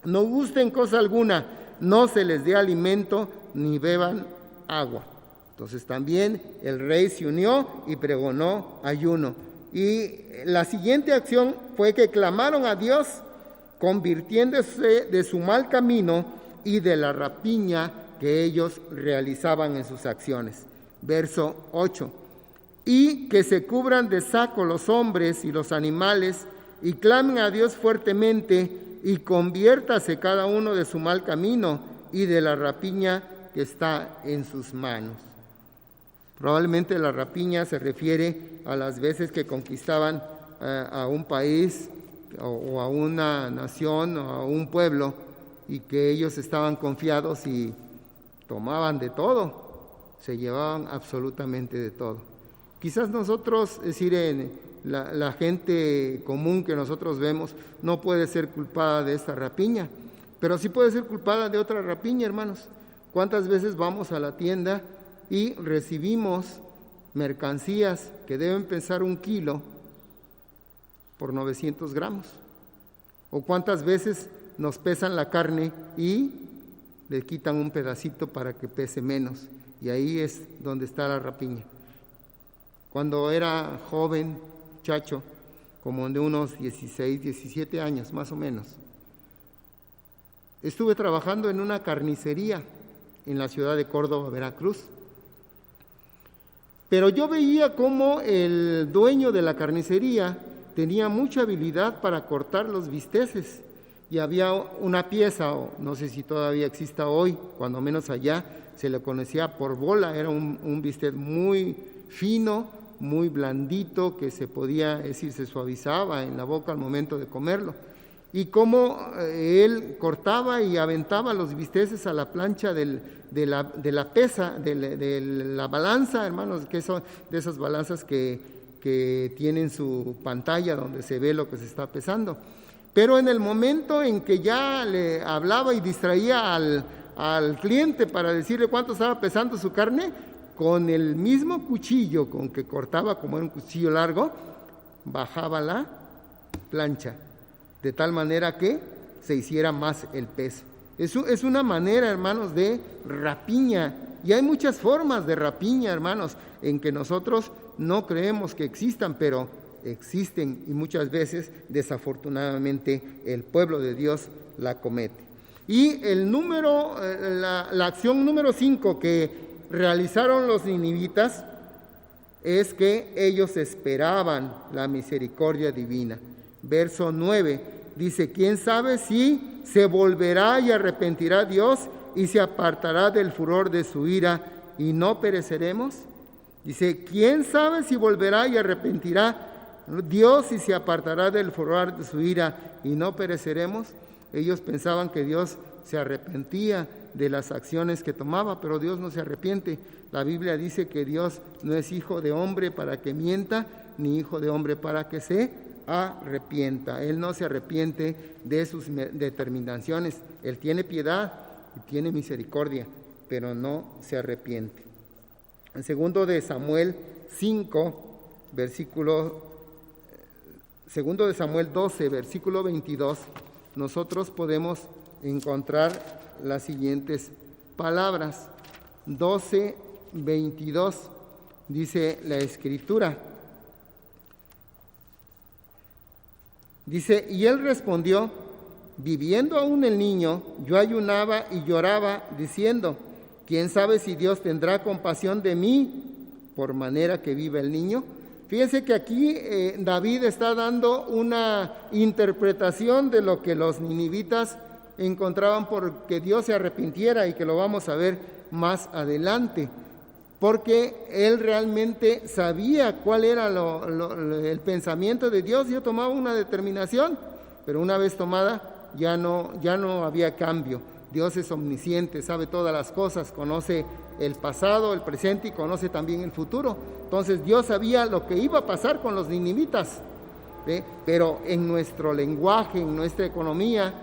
no gusten cosa alguna, no se les dé alimento, ni beban agua. Entonces también el rey se unió y pregonó ayuno. Y la siguiente acción fue que clamaron a Dios, convirtiéndose de su mal camino y de la rapiña que ellos realizaban en sus acciones. Verso 8, y que se cubran de saco los hombres y los animales y clamen a Dios fuertemente y conviértase cada uno de su mal camino y de la rapiña que está en sus manos. Probablemente la rapiña se refiere a las veces que conquistaban a un país o a una nación o a un pueblo y que ellos estaban confiados y tomaban de todo, se llevaban absolutamente de todo. Quizás nosotros, es decir, la gente común que nosotros vemos no puede ser culpada de esta rapiña, pero sí puede ser culpada de otra rapiña, hermanos. ¿Cuántas veces vamos a la tienda y recibimos mercancías que deben pesar 1 kilo por 900 gramos? ¿O cuántas veces nos pesan la carne y le quitan un pedacito para que pese menos? Y ahí es donde está la rapiña. Cuando era joven, muchacho, como de unos 16, 17 años más o menos, estuve trabajando en una carnicería en la ciudad de Córdoba, Veracruz. Pero yo veía cómo el dueño de la carnicería tenía mucha habilidad para cortar los bisteces. Y había una pieza, o no sé si todavía exista hoy, cuando menos allá se le conocía por bola, era un bistec muy fino, muy blandito, que se podía decir, se suavizaba en la boca al momento de comerlo. Y cómo él cortaba y aventaba los bisteces a la plancha de la pesa, de la balanza, hermanos, que son de esas balanzas que tienen su pantalla donde se ve lo que se está pesando. Pero en el momento en que ya le hablaba y distraía al cliente para decirle cuánto estaba pesando su carne, con el mismo cuchillo con que cortaba, como era un cuchillo largo, bajaba la plancha, de tal manera que se hiciera más el peso. Es una manera, hermanos, de rapiña. Y hay muchas formas de rapiña, hermanos, en que nosotros no creemos que existan, pero existen, y muchas veces, desafortunadamente, el pueblo de Dios la comete. Y la acción número 5 que realizaron los ninivitas es que ellos esperaban la misericordia divina. Verso 9 dice, ¿quién sabe si se volverá y arrepentirá Dios y se apartará del furor de su ira y no pereceremos? Dice, ¿quién sabe si volverá y arrepentirá Dios si se apartará del furor de su ira y no pereceremos. Ellos pensaban que Dios se arrepentía de las acciones que tomaba, pero Dios no se arrepiente. La Biblia dice que Dios no es hijo de hombre para que mienta, ni hijo de hombre para que se arrepienta. Él no se arrepiente de sus determinaciones. Él tiene piedad y tiene misericordia, pero no se arrepiente. En 2 de Samuel 5, segundo de Samuel 12, versículo 22, nosotros podemos encontrar las siguientes palabras. 12, 22, dice la Escritura. Dice, y él respondió, viviendo aún el niño, yo ayunaba y lloraba, diciendo, ¿quién sabe si Dios tendrá compasión de mí, por manera que viva el niño? Fíjense que aquí David está dando una interpretación de lo que los ninivitas encontraban porque Dios se arrepintiera, y que lo vamos a ver más adelante, porque él realmente sabía cuál era el pensamiento de Dios. Yo tomaba una determinación, pero una vez tomada ya no había cambio. Dios es omnisciente, sabe todas las cosas, conoce el pasado, el presente y conoce también el futuro. Entonces Dios sabía lo que iba a pasar con los ninivitas, ¿sí? Pero en nuestro lenguaje, en nuestra economía,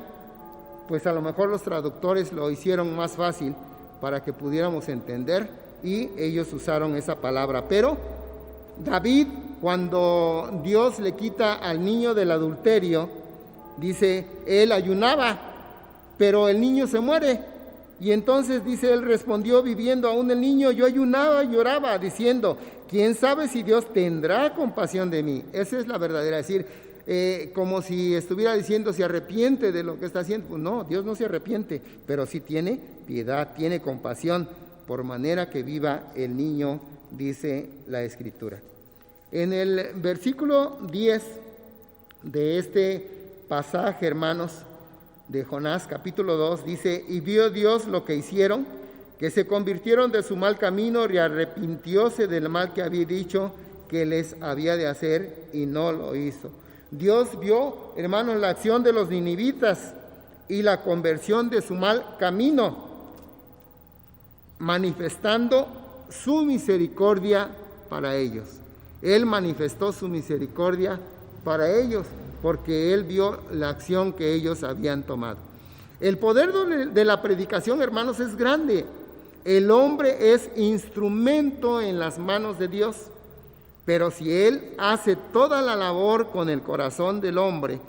pues a lo mejor los traductores lo hicieron más fácil para que pudiéramos entender, y ellos usaron esa palabra. Pero David, cuando Dios le quita al niño del adulterio, dice, él ayunaba, pero el niño se muere. Y entonces dice, él respondió, viviendo aún el niño, yo ayunaba y lloraba, diciendo, ¿quién sabe si Dios tendrá compasión de mí? Esa es la verdadera, es decir, como si estuviera diciendo, se arrepiente de lo que está haciendo. Pues no, Dios no se arrepiente, pero sí tiene piedad, tiene compasión, por manera que viva el niño, dice la Escritura. En el versículo 10 de este pasaje, hermanos, de Jonás, capítulo 2, dice, y vio Dios lo que hicieron, que se convirtieron de su mal camino y arrepintióse del mal que había dicho que les había de hacer, y no lo hizo. Dios vio, hermanos, la acción de los ninivitas y la conversión de su mal camino, manifestando su misericordia para ellos. Él manifestó su misericordia para ellos, porque él vio la acción que ellos habían tomado. El poder de la predicación, hermanos, es grande. El hombre es instrumento en las manos de Dios, pero si él hace toda la labor con el corazón del hombre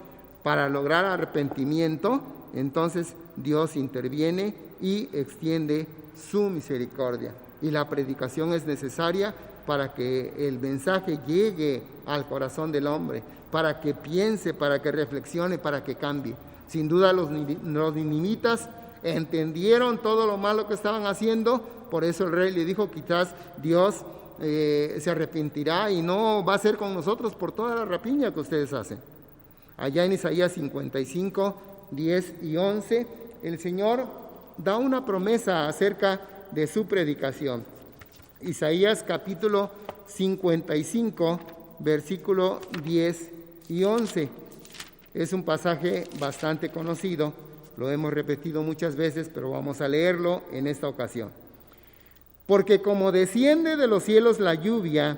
para lograr arrepentimiento, entonces Dios interviene y extiende su misericordia. Y la predicación es necesaria para que el mensaje llegue al corazón del hombre, para que piense, para que reflexione, para que cambie. Sin duda los ninivitas entendieron todo lo malo que estaban haciendo, por eso el rey le dijo, quizás Dios se arrepentirá y no va a ser con nosotros por toda la rapiña que ustedes hacen. Allá en Isaías 55, 10 y 11, el Señor da una promesa acerca de su predicación. Isaías capítulo 55, versículo 10 y 11. Es un pasaje bastante conocido, lo hemos repetido muchas veces, pero vamos a leerlo en esta ocasión. Porque como desciende de los cielos la lluvia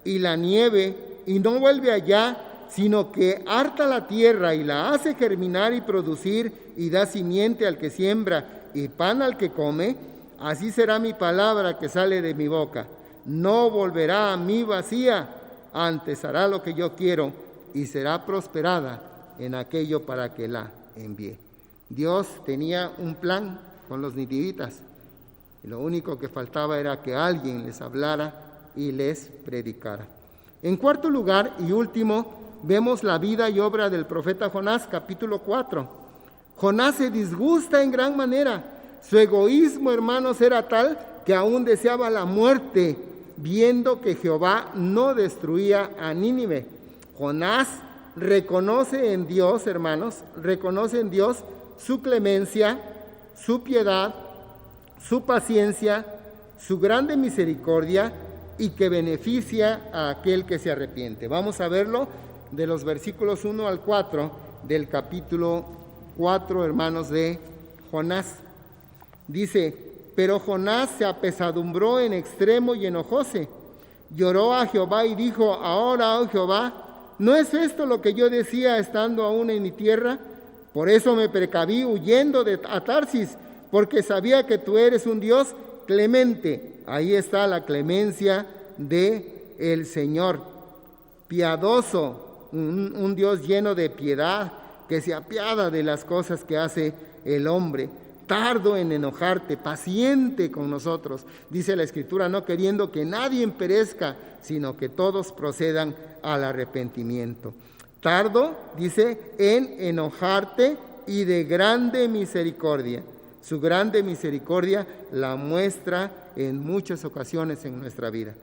y la nieve, y no vuelve allá, sino que harta la tierra y la hace germinar y producir, y da simiente al que siembra y pan al que come, así será mi palabra que sale de mi boca. No volverá a mí vacía, antes hará lo que yo quiero, y será prosperada en aquello para que la envié. Dios tenía un plan con los ninivitas, y lo único que faltaba era que alguien les hablara y les predicara. En cuarto lugar y último, vemos la vida y obra del profeta Jonás, capítulo 4. Jonás se disgusta en gran manera. Su egoísmo, hermanos, era tal que aún deseaba la muerte, viendo que Jehová no destruía a Nínive. Jonás reconoce en Dios, hermanos, reconoce en Dios su clemencia, su piedad, su paciencia, su grande misericordia, y que beneficia a aquel que se arrepiente. Vamos a verlo de los versículos 1 al 4 del capítulo 4, hermanos, de Jonás. Dice: pero Jonás se apesadumbró en extremo y enojóse. Lloró a Jehová y dijo: ahora, oh Jehová, ¿no es esto lo que yo decía estando aún en mi tierra? Por eso me precaví huyendo a Tarsis, porque sabía que tú eres un Dios clemente. Ahí está la clemencia de el Señor. Piadoso, un Dios lleno de piedad, que se apiada de las cosas que hace el hombre. Tardo en enojarte, paciente con nosotros, dice la Escritura, no queriendo que nadie perezca, sino que todos procedan al arrepentimiento. Tardo, dice, en enojarte y de grande misericordia. Su grande misericordia la muestra en muchas ocasiones en nuestra vida.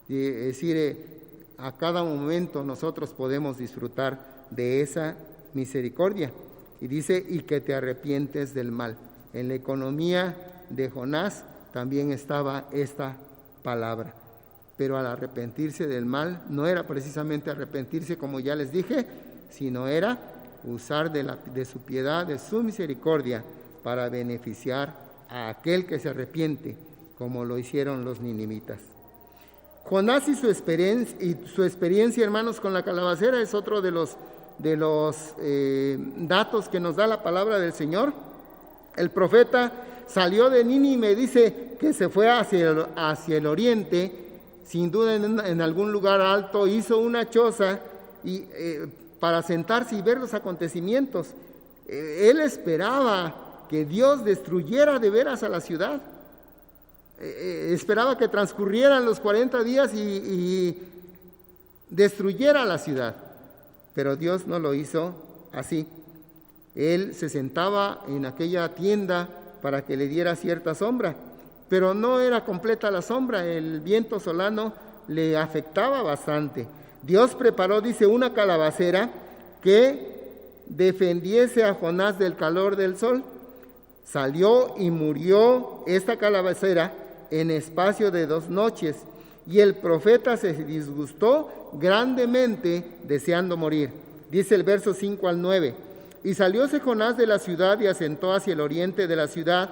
Es decir, a cada momento nosotros podemos disfrutar de esa misericordia. Y dice: y que te arrepientes del mal. En la economía de Jonás también estaba esta palabra. Pero al arrepentirse del mal, no era precisamente arrepentirse como ya les dije, sino era usar de su piedad, de su misericordia, para beneficiar a aquel que se arrepiente, como lo hicieron los ninivitas. Jonás y su experiencia, hermanos, con la calabacera es otro de los datos que nos da la palabra del Señor. El profeta salió de Nínive, dice que se fue hacia el oriente, sin duda en algún lugar alto, hizo una choza para sentarse y ver los acontecimientos. Él esperaba que Dios destruyera de veras a la ciudad. Esperaba que transcurrieran los 40 días y destruyera la ciudad. Pero Dios no lo hizo así. Él se sentaba en aquella tienda para que le diera cierta sombra, pero no era completa la sombra, el viento solano le afectaba bastante. Dios preparó, dice, una calabacera que defendiese a Jonás del calor del sol. Salió y murió esta calabacera en espacio de 2 noches, y el profeta se disgustó grandemente deseando morir. Dice el verso 5 al 9: y salióse Jonás de la ciudad y asentó hacia el oriente de la ciudad,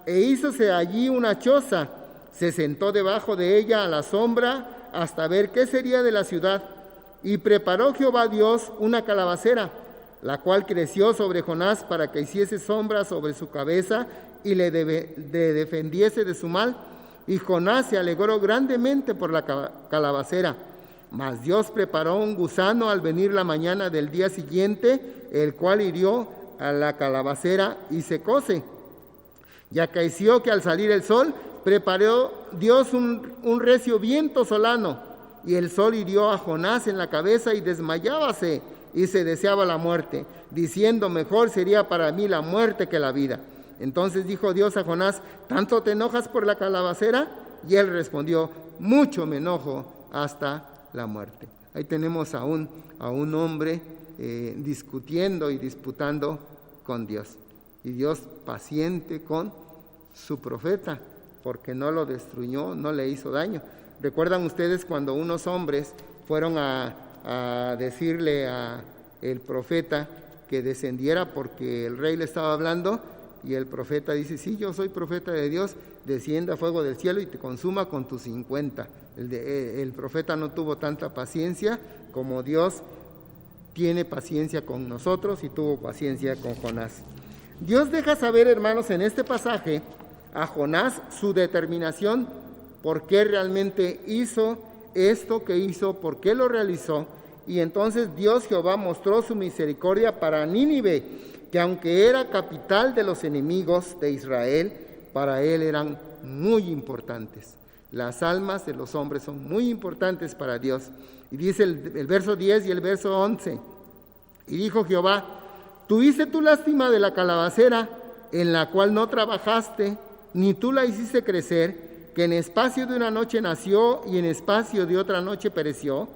e hízose allí una choza, se sentó debajo de ella a la sombra hasta ver qué sería de la ciudad. Y preparó Jehová Dios una calabacera, la cual creció sobre Jonás para que hiciese sombra sobre su cabeza y le defendiese de su mal. Y Jonás se alegró grandemente por la calabacera. Mas Dios preparó un gusano al venir la mañana del día siguiente, el cual hirió a la calabacera y secóse. Y acaeció que al salir el sol, preparó Dios un recio viento solano, y el sol hirió a Jonás en la cabeza y desmayábase, y se deseaba la muerte, diciendo: mejor sería para mí la muerte que la vida. Entonces dijo Dios a Jonás: ¿tanto te enojas por la calabacera? Y él respondió: mucho me enojo hasta la muerte. Ahí tenemos a un hombre discutiendo y disputando con Dios. Y Dios paciente con su profeta, porque no lo destruyó, no le hizo daño. ¿Recuerdan ustedes cuando unos hombres fueron a decirle a el profeta que descendiera porque el rey le estaba hablando? Y el profeta dice: sí, yo soy profeta de Dios, descienda fuego del cielo y te consuma con tus 50. El profeta no tuvo tanta paciencia como Dios tiene paciencia con nosotros y tuvo paciencia con Jonás. Dios deja saber, hermanos, en este pasaje a Jonás su determinación, por qué realmente hizo esto que hizo, por qué lo realizó. Y entonces Dios Jehová mostró su misericordia para Nínive, que aunque era capital de los enemigos de Israel, para él eran muy importantes. Las almas de los hombres son muy importantes para Dios. Y dice el verso 10 y el verso 11: y dijo Jehová: ¿tuviste tú lástima de la calabacera, en la cual no trabajaste, ni tú la hiciste crecer, que en espacio de una noche nació y en espacio de otra noche pereció?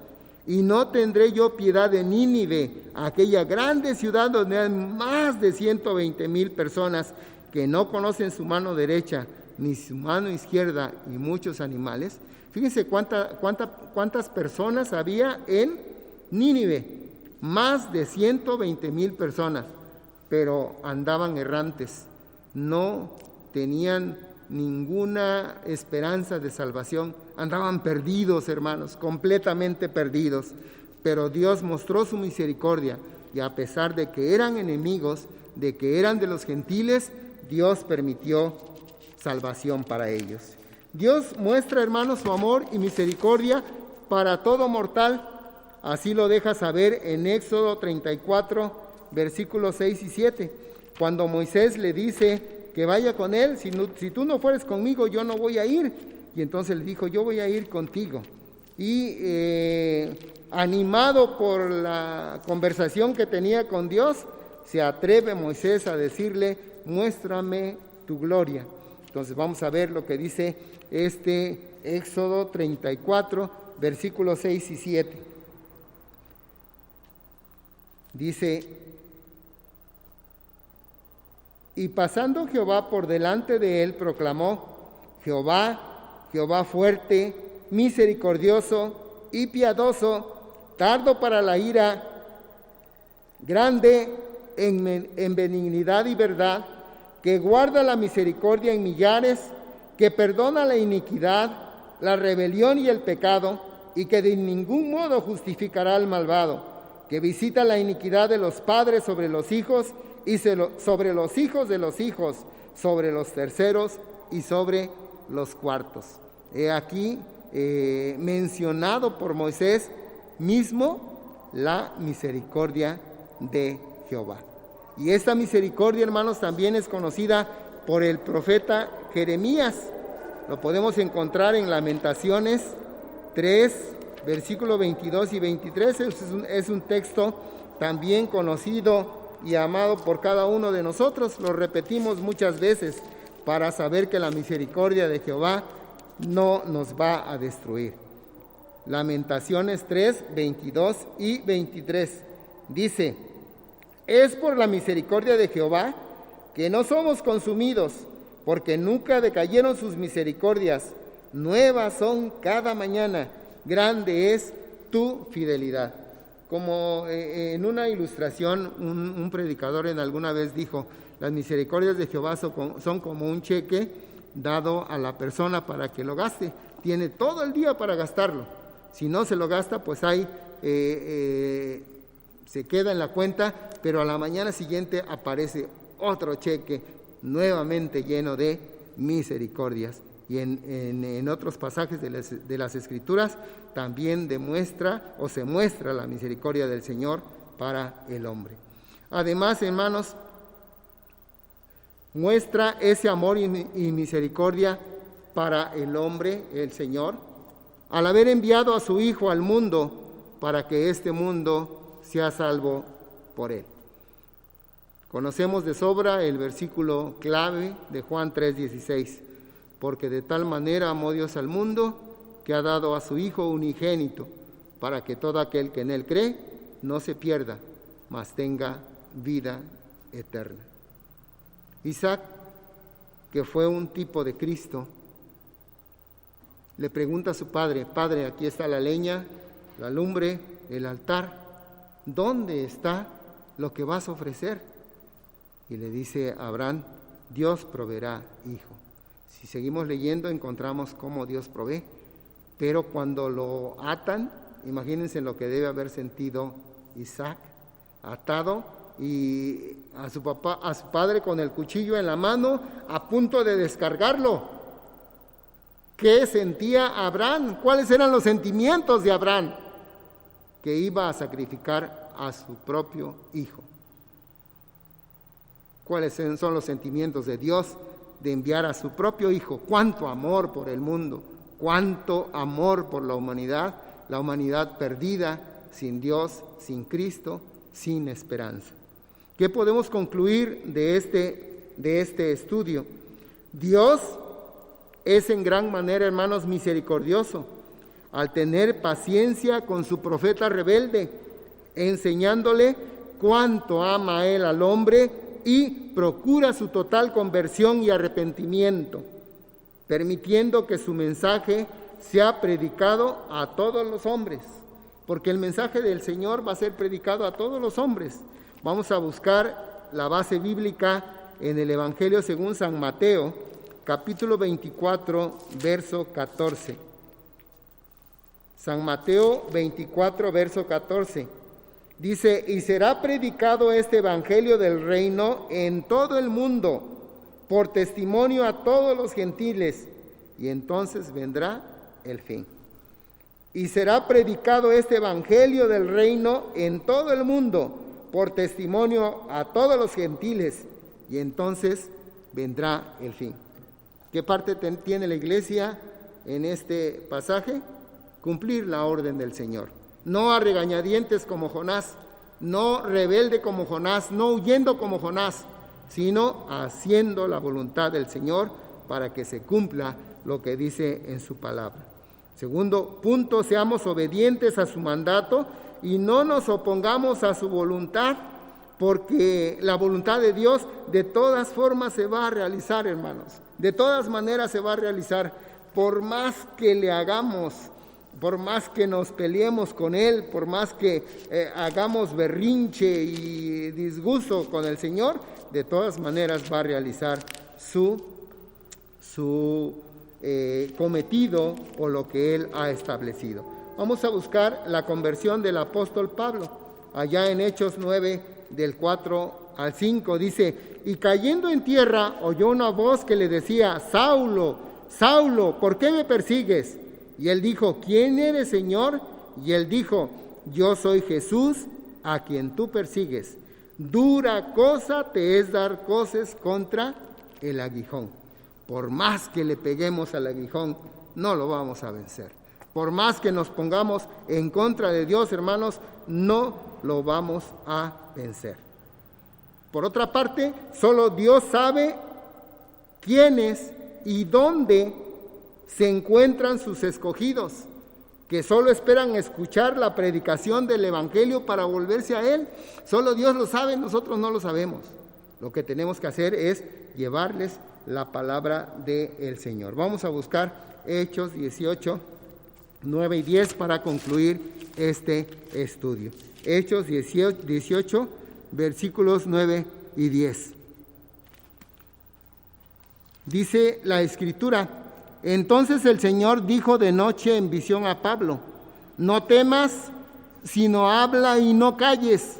Y no tendré yo piedad de Nínive, aquella grande ciudad donde hay más de 120,000 personas que no conocen su mano derecha ni su mano izquierda y muchos animales. Fíjense cuántas personas había en Nínive, más de 120,000 personas, pero andaban errantes, no tenían ninguna esperanza de salvación, andaban perdidos, hermanos, completamente perdidos. Pero Dios mostró su misericordia, y a pesar de que eran enemigos, de que eran de los gentiles, Dios permitió salvación para ellos. Dios muestra, hermanos, su amor y misericordia para todo mortal. Así lo deja saber en Éxodo 34, versículos 6 y 7, cuando Moisés le dice que vaya con él. Si tú no fueres conmigo, yo no voy a ir. Y entonces le dijo, yo voy a ir contigo. Y animado por la conversación que tenía con Dios, se atreve Moisés a decirle, muéstrame tu gloria. Entonces vamos a ver lo que dice Éxodo 34, versículos 6 y 7. Dice, y pasando Jehová por delante de él, proclamó, Jehová, Jehová fuerte, misericordioso y piadoso, tardo para la ira, grande en benignidad y verdad, que guarda la misericordia en millares, que perdona la iniquidad, la rebelión y el pecado, y que de ningún modo justificará al malvado, que visita la iniquidad de los padres sobre los hijos, y sobre los hijos de los hijos, sobre los terceros y sobre los cuartos. He aquí mencionado por Moisés mismo la misericordia de Jehová. Y esta misericordia, hermanos, también es conocida por el profeta Jeremías. Lo podemos encontrar en Lamentaciones 3, versículos 22 y 23. Es un texto también conocido y amado por cada uno de nosotros. Lo repetimos muchas veces para saber que la misericordia de Jehová no nos va a destruir. Lamentaciones 3, 22 y 23. Dice, es por la misericordia de Jehová que no somos consumidos, porque nunca decayeron sus misericordias. Nuevas son cada mañana, grande es tu fidelidad. Como en una ilustración, un predicador en alguna vez dijo, las misericordias de Jehová son como un cheque dado a la persona para que lo gaste. Tiene todo el día para gastarlo. Si no se lo gasta, pues ahí se queda en la cuenta, pero a la mañana siguiente aparece otro cheque nuevamente lleno de misericordias. Y en otros pasajes de las Escrituras también se muestra la misericordia del Señor para el hombre. Además, hermanos, muestra ese amor y misericordia para el hombre, el Señor, al haber enviado a su Hijo al mundo para que este mundo sea salvo por él. Conocemos de sobra el versículo clave de Juan 3:16. Porque de tal manera amó Dios al mundo, que ha dado a su Hijo unigénito, para que todo aquel que en él cree no se pierda, mas tenga vida eterna. Isaac, que fue un tipo de Cristo, le pregunta a su padre, Padre, aquí está la leña, la lumbre, el altar, ¿dónde está lo que vas a ofrecer? Y le dice a Abraham, Dios proveerá hijo. Si seguimos leyendo encontramos cómo Dios provee, pero cuando lo atan, imagínense lo que debe haber sentido Isaac, atado y a su padre con el cuchillo en la mano, a punto de descargarlo. ¿Qué sentía Abraham? ¿Cuáles eran los sentimientos de Abraham? Que iba a sacrificar a su propio hijo. ¿Cuáles son los sentimientos de Dios de enviar a su propio Hijo? Cuánto amor por el mundo, cuánto amor por la humanidad perdida, sin Dios, sin Cristo, sin esperanza. ¿Qué podemos concluir de este estudio? Dios es en gran manera, hermanos, misericordioso, al tener paciencia con su profeta rebelde, enseñándole cuánto ama Él al hombre y procura su total conversión y arrepentimiento. permitiendo que su mensaje sea predicado a todos los hombres, porque el mensaje del Señor va a ser predicado a todos los hombres. Vamos a buscar la base bíblica en el Evangelio según San Mateo, capítulo 24, verso 14. San Mateo 24, verso 14. Dice: y será predicado este evangelio del reino en todo el mundo, por testimonio a todos los gentiles, y entonces vendrá el fin. Y será predicado este evangelio del reino en todo el mundo, por testimonio a todos los gentiles, y entonces vendrá el fin. ¿Qué parte tiene la iglesia en este pasaje? Cumplir la orden del Señor. No a regañadientes como Jonás, no rebelde como Jonás, no huyendo como Jonás, sino haciendo la voluntad del Señor para que se cumpla lo que dice en su palabra. Segundo punto, seamos obedientes a su mandato y no nos opongamos a su voluntad, porque la voluntad de Dios de todas formas se va a realizar, hermanos. De todas maneras se va a realizar, por más que le hagamos, por más que nos peleemos con Él, por más que hagamos berrinche y disgusto con el Señor, de todas maneras va a realizar su cometido o lo que Él ha establecido. Vamos a buscar la conversión del apóstol Pablo, allá en Hechos 9, del 4 al 5, dice: y cayendo en tierra oyó una voz que le decía: Saulo, Saulo, ¿por qué me persigues? Y él dijo: ¿quién eres, Señor? Y él dijo: yo soy Jesús, a quien tú persigues. Dura cosa te es dar coces contra el aguijón. Por más que le peguemos al aguijón, no lo vamos a vencer. Por más que nos pongamos en contra de Dios, hermanos, no lo vamos a vencer. Por otra parte, solo Dios sabe quiénes y dónde se encuentran sus escogidos, que solo esperan escuchar la predicación del Evangelio para volverse a Él. Solo Dios lo sabe, nosotros no lo sabemos. Lo que tenemos que hacer es llevarles la palabra del Señor. Vamos a buscar Hechos 18, 9 y 10 para concluir este estudio. Hechos 18, versículos 9 y 10. Dice la Escritura: entonces el Señor dijo de noche en visión a Pablo: no temas, sino habla y no calles,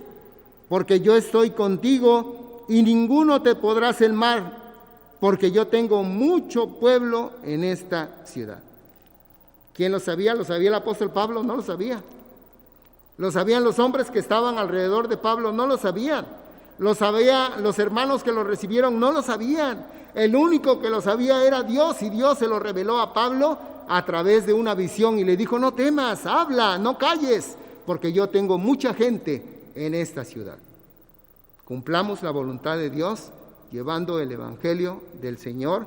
porque yo estoy contigo y ninguno te podrá hacer mal, porque yo tengo mucho pueblo en esta ciudad. ¿Quién lo sabía? ¿Lo sabía el apóstol Pablo? No lo sabía. ¿Lo sabían los hombres que estaban alrededor de Pablo? No lo sabían. ¿Lo sabían los hermanos que lo recibieron? No lo sabían. El único que lo sabía era Dios, y Dios se lo reveló a Pablo a través de una visión y le dijo: no temas, habla, no calles, porque yo tengo mucha gente en esta ciudad. Cumplamos la voluntad de Dios llevando el Evangelio del Señor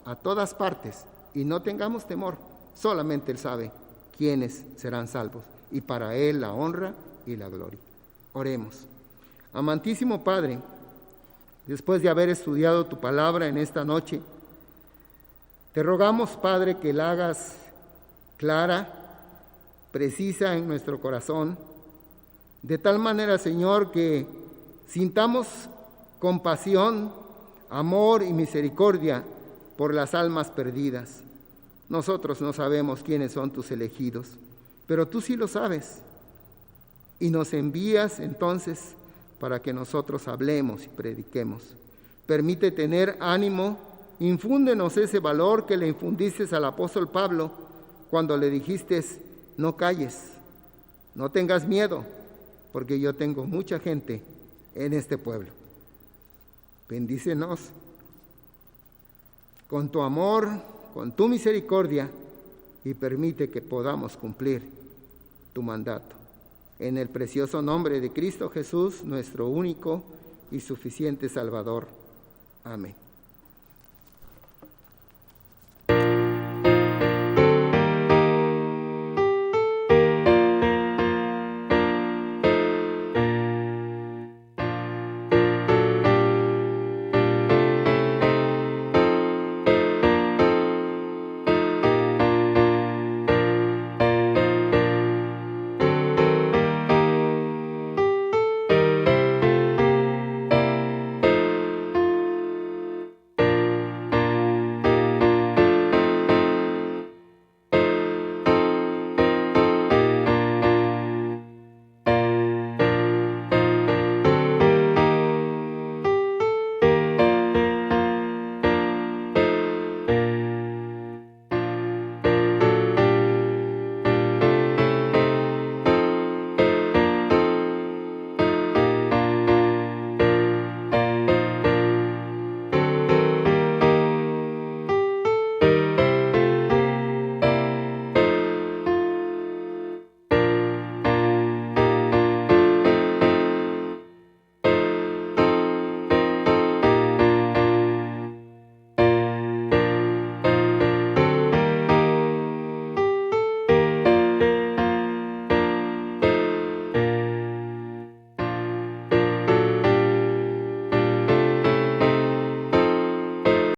a todas partes y no tengamos temor. Solamente Él sabe quiénes serán salvos, y para Él la honra y la gloria. Oremos. Amantísimo Padre, después de haber estudiado tu palabra en esta noche, te rogamos, Padre, que la hagas clara, precisa en nuestro corazón, de tal manera, Señor, que sintamos compasión, amor y misericordia por las almas perdidas. Nosotros no sabemos quiénes son tus elegidos, pero tú sí lo sabes, y nos envías entonces para que nosotros hablemos y prediquemos. Permite tener ánimo, infúndenos ese valor que le infundiste al apóstol Pablo cuando le dijiste: no calles, no tengas miedo, porque yo tengo mucha gente en este pueblo. Bendícenos con tu amor, con tu misericordia, y permite que podamos cumplir tu mandato. En el precioso nombre de Cristo Jesús, nuestro único y suficiente Salvador. Amén.